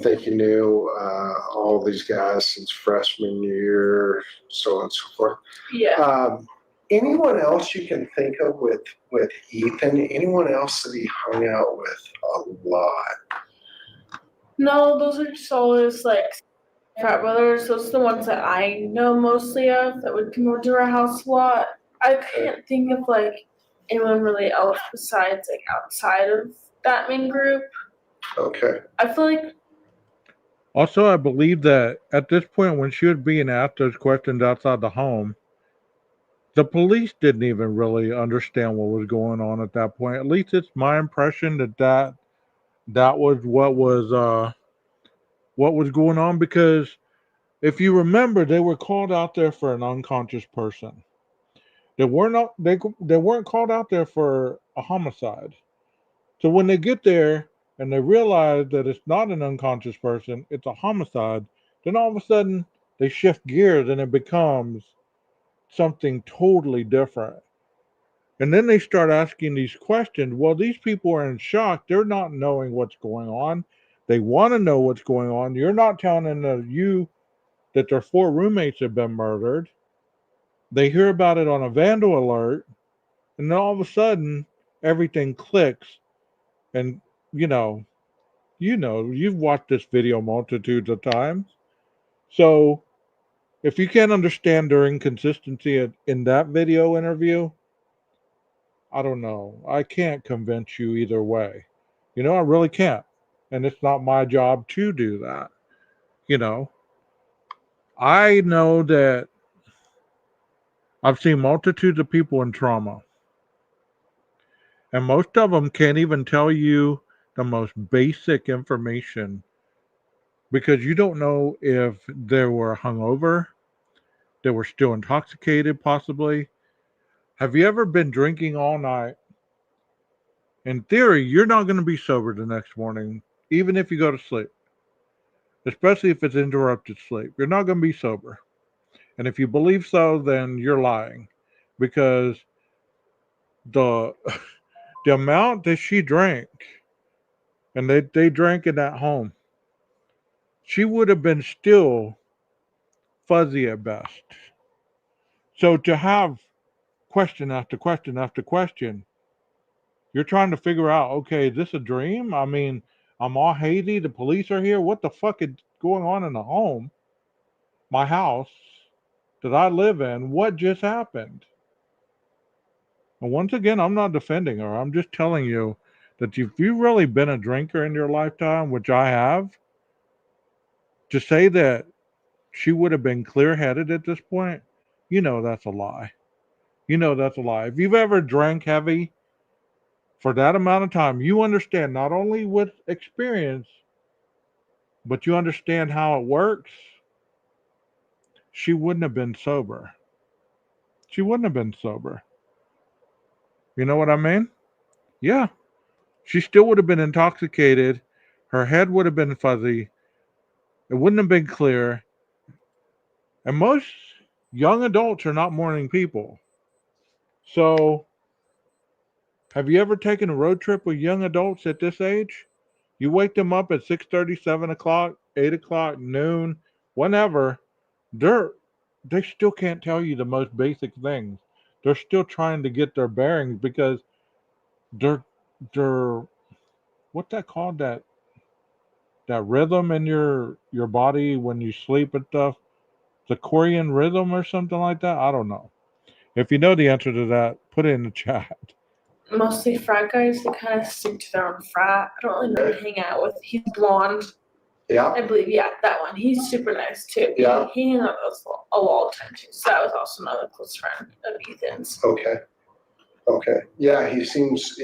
think you knew all these guys since freshman year, so on and so forth. Yeah. Anyone else you can think of with Ethan? Anyone else that he hung out with a lot? No, those are just always frat brothers. Those are the ones that I know mostly of that would come over to our house a lot. I can't think of anyone really else besides outside of that main group. Okay. I feel like Also, I believe that at this point, when she was being asked those questions outside the home, the police didn't even really understand what was going on at that point. At least it's my impression that was what was going on, because if you remember, they were called out there for an unconscious person. They weren't called out there for a homicide. So when they get there and they realize that it's not an unconscious person, it's a homicide, then all of a sudden they shift gears and it becomes something totally different. And then they start asking these questions. Well, these people are in shock. They're not knowing what's going on. They want to know what's going on. You're not telling them that their four roommates have been murdered. They hear about it on a vandal alert, and then all of a sudden everything clicks. And you know, you've watched this video multitudes of times. So if you can't understand their inconsistency in that video interview, I don't know. I can't convince you either way. I really can't. And it's not my job to do that. You know, I know that I've seen multitudes of people in trauma, and most of them can't even tell you the most basic information because you don't know if they were hungover, they were still intoxicated, possibly. Have you ever been drinking all night? In theory, you're not going to be sober the next morning, even if you go to sleep, especially if it's interrupted sleep. You're not going to be sober. And if you believe so, then you're lying because the the amount that she drank, and they drank in that home, she would have been still fuzzy at best. So to have question after question after question, you're trying to figure out, okay, is this a dream? I mean, I'm all hazy. The police are here. What the fuck is going on in the home, my house that I live in? What just happened? And once again, I'm not defending her. I'm just telling you that if you've really been a drinker in your lifetime, which I have, to say that she would have been clear headed at this point, that's a lie. That's a lie. If you've ever drank heavy for that amount of time, you understand not only with experience, but you understand how it works. She wouldn't have been sober. She wouldn't have been sober. You know what I mean? Yeah. She still would have been intoxicated. Her head would have been fuzzy. It wouldn't have been clear. And most young adults are not morning people. So, have you ever taken a road trip with young adults at this age? You wake them up at 6:30, 7 o'clock, 8 o'clock, noon, whenever. They're they still can't tell you the most basic things. They're still trying to get their bearings because they're what's that called, that rhythm in your body when you sleep and stuff, the Korean rhythm or something like that. I don't know. If you know the answer to that, put it in the chat. mostly frat guys that kind of stick to their own frat. I don't really know who to hang out with. He's blonde, Yeah. I believe. Yeah, that one. He's super nice too. Yeah. He hung out with us a lot of time too. So that was also another close friend of Ethan's. Okay. Okay. Yeah, he seems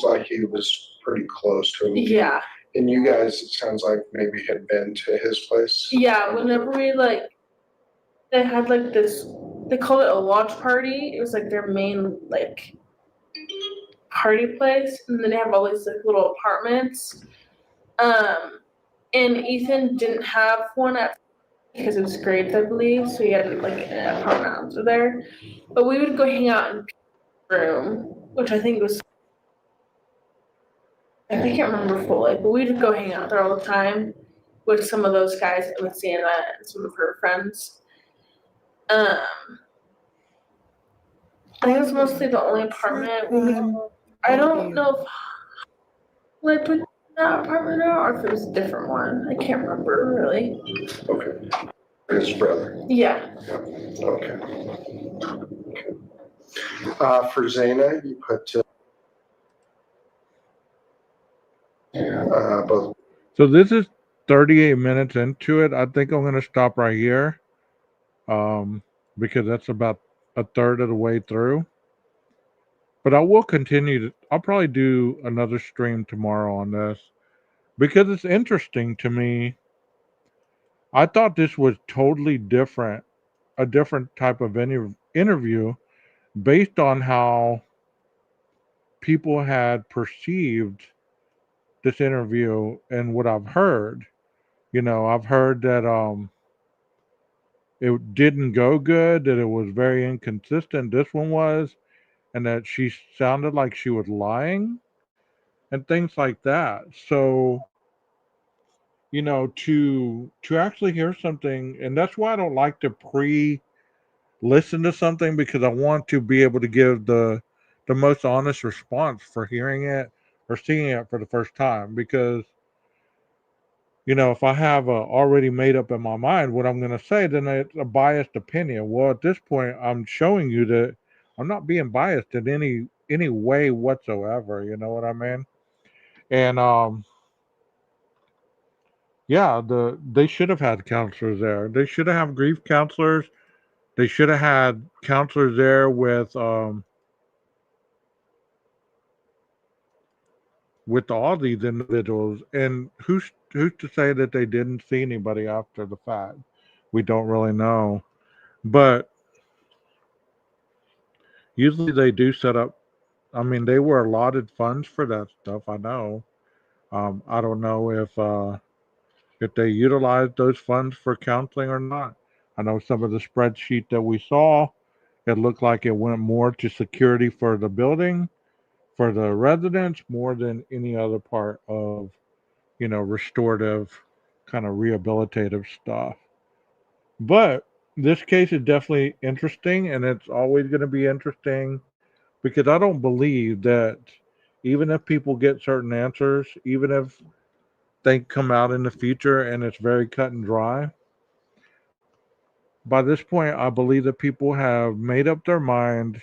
like he was pretty close to him. Yeah. And you guys, it sounds like maybe had been to his place. Yeah, whenever they had this, they called it a launch party. It was their main party place, and then they have all these little apartments. And Ethan didn't have one because of his grades, I believe, so he had an apartment over there. But we would go hang out in Pete's room, which I think was, I can't remember fully, but we'd go hang out there all the time with some of those guys, with Sienna and some of her friends. I think it's mostly the only apartment. I don't know if I put that apartment out or if it was a different one. I can't remember really. Okay. His brother. Yeah. Okay. For Zaina, you put both. So this is 38 minutes into it. I think I'm going to stop right here, um, because that's about a third of the way through. But I will continue to. I'll probably do another stream tomorrow on this because it's interesting to me. I thought this was totally different, a different type of interview based on how people had perceived this interview and what I've heard. I've heard that it didn't go good, that it was very inconsistent. This one was, and that she sounded like she was lying and things like that. So, to actually hear something, and that's why I don't like to listen to something, because I want to be able to give the most honest response for hearing it or seeing it for the first time. Because if I have already made up in my mind what I'm going to say, then it's a biased opinion. Well, at this point, I'm showing you that I'm not being biased in any way whatsoever. You know what I mean? And yeah, they should have had counselors there. They should have grief counselors. They should have had counselors there with all these individuals. And who's to say that they didn't see anybody after the fact? We don't really know. But usually they do set up. I mean, they were allotted funds for that stuff. I know. I don't know if they utilized those funds for counseling or not. I know some of the spreadsheet that we saw, it looked like it went more to security for the building, for the residents, more than any other part of restorative, kind of rehabilitative stuff. But this case is definitely interesting, and it's always going to be interesting because I don't believe that even if people get certain answers, even if they come out in the future and it's very cut and dry, by this point, I believe that people have made up their mind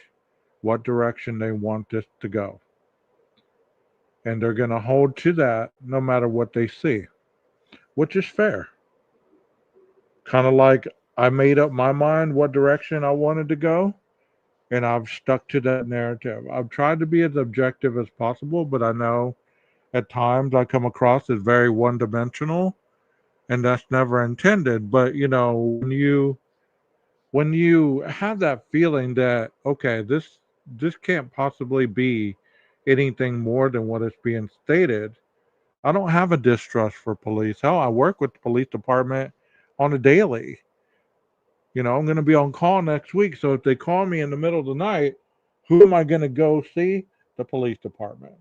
what direction they want this to go. And they're going to hold to that no matter what they see, which is fair. Kind of like I made up my mind what direction I wanted to go, and I've stuck to that narrative. I've tried to be as objective as possible, but I know at times I come across as very one dimensional, and that's never intended. But when you have that feeling that, okay, this can't possibly be anything more than what is being stated, I don't have a distrust for police. Hell, I work with the police department on a daily. I'm going to be on call next week, so if they call me in the middle of the night, who am I going to go see? The police department.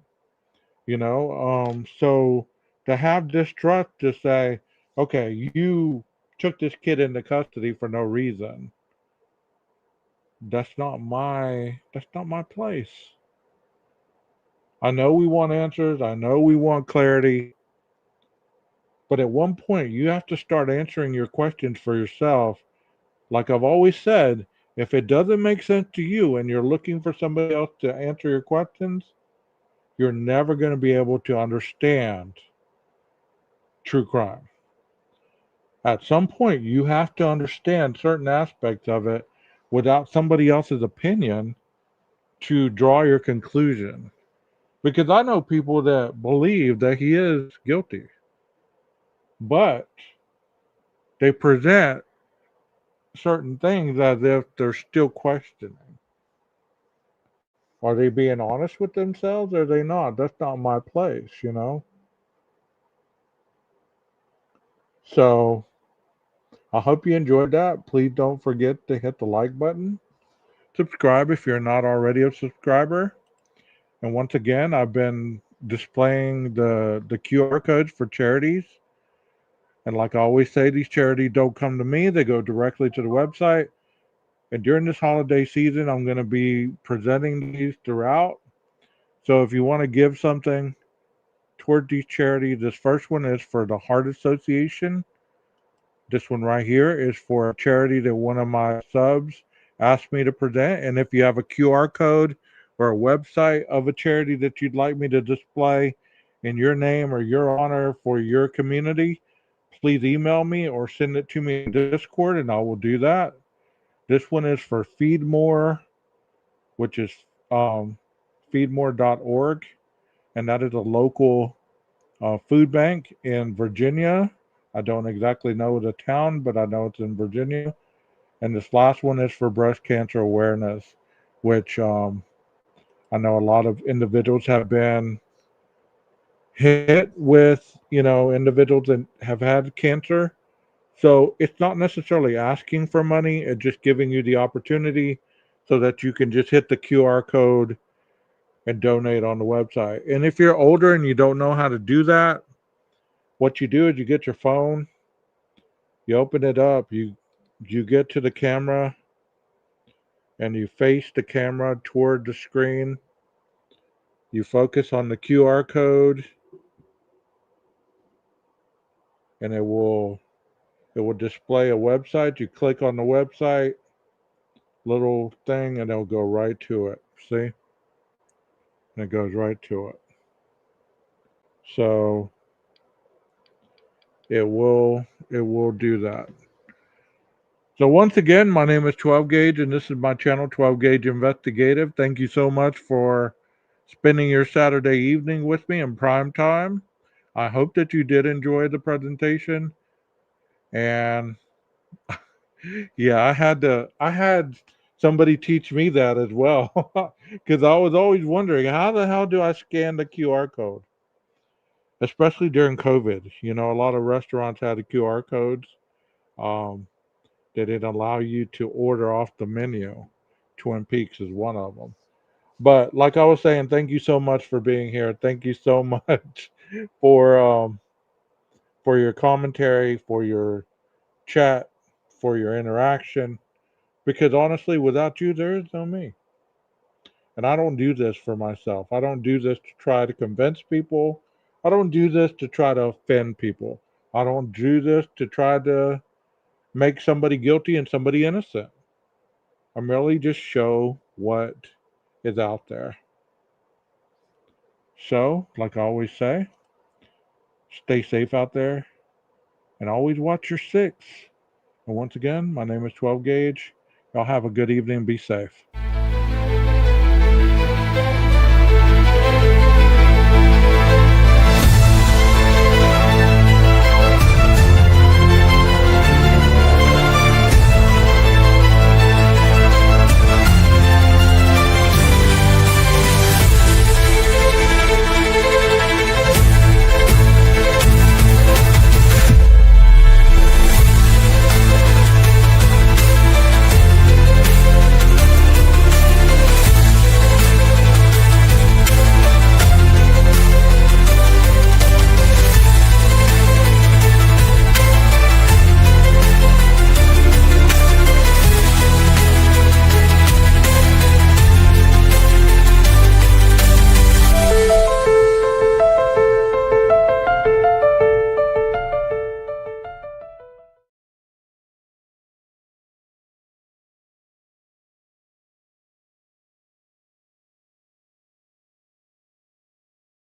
So to have distrust to say, okay, you took this kid into custody for no reason. That's not my place. I know we want answers. I know we want clarity. But at one point, you have to start answering your questions for yourself. Like I've always said, if it doesn't make sense to you and you're looking for somebody else to answer your questions, you're never going to be able to understand true crime. At some point, you have to understand certain aspects of it without somebody else's opinion to draw your conclusion. Because I know people that believe that he is guilty, but they present certain things as if they're still questioning. Are they being honest with themselves or are they not? That's not my place. So I hope you enjoyed that. Please don't forget to hit the like button. Subscribe if you're not already a subscriber. And once again, I've been displaying the QR codes for charities. And like I always say, these charities don't come to me, they go directly to the website. And during this holiday season, I'm going to be presenting these throughout. So if you want to give something toward these charities, this first one is for the Heart Association. This one right here is for a charity that one of my subs asked me to present. And if you have a QR code or a website of a charity that you'd like me to display in your name or your honor for your community, please email me or send it to me in Discord and I will do that. This one is for Feedmore, which is feedmore.org, and that is a local food bank in Virginia. I don't exactly know the town, but I know it's in Virginia. And this last one is for breast cancer awareness, which I know a lot of individuals have been hit with, individuals that have had cancer. So it's not necessarily asking for money, it's just giving you the opportunity so that you can just hit the QR code and donate on the website. And if you're older and you don't know how to do that, what you do is you get your phone, you open it up, you get to the camera and you face the camera toward the screen. You focus on the QR code and it will display a website. You click on the website, little thing, and it'll go right to it. See? And it goes right to it. So it will do that. So once again, my name is 12 Gauge, and this is my channel, 12 Gauge Investigative. Thank you so much for spending your Saturday evening with me in prime time. I hope that you did enjoy the presentation. And yeah, I had somebody teach me that as well, because I was always wondering how the hell do I scan the QR code, especially during COVID. A lot of restaurants had the QR codes. Um, that it allow you to order off the menu. Twin Peaks is one of them. But like I was saying, thank you so much for being here. Thank you so much for for your commentary, for your chat, for your interaction. Because honestly, without you, there is no me. And I don't do this for myself. I don't do this to try to convince people. I don't do this to try to offend people. I don't do this to try to make somebody guilty and somebody innocent. I merely just show what is out there. So, like I always say, stay safe out there and always watch your six. And once again, my name is 12 Gauge. Y'all have a good evening. Be safe.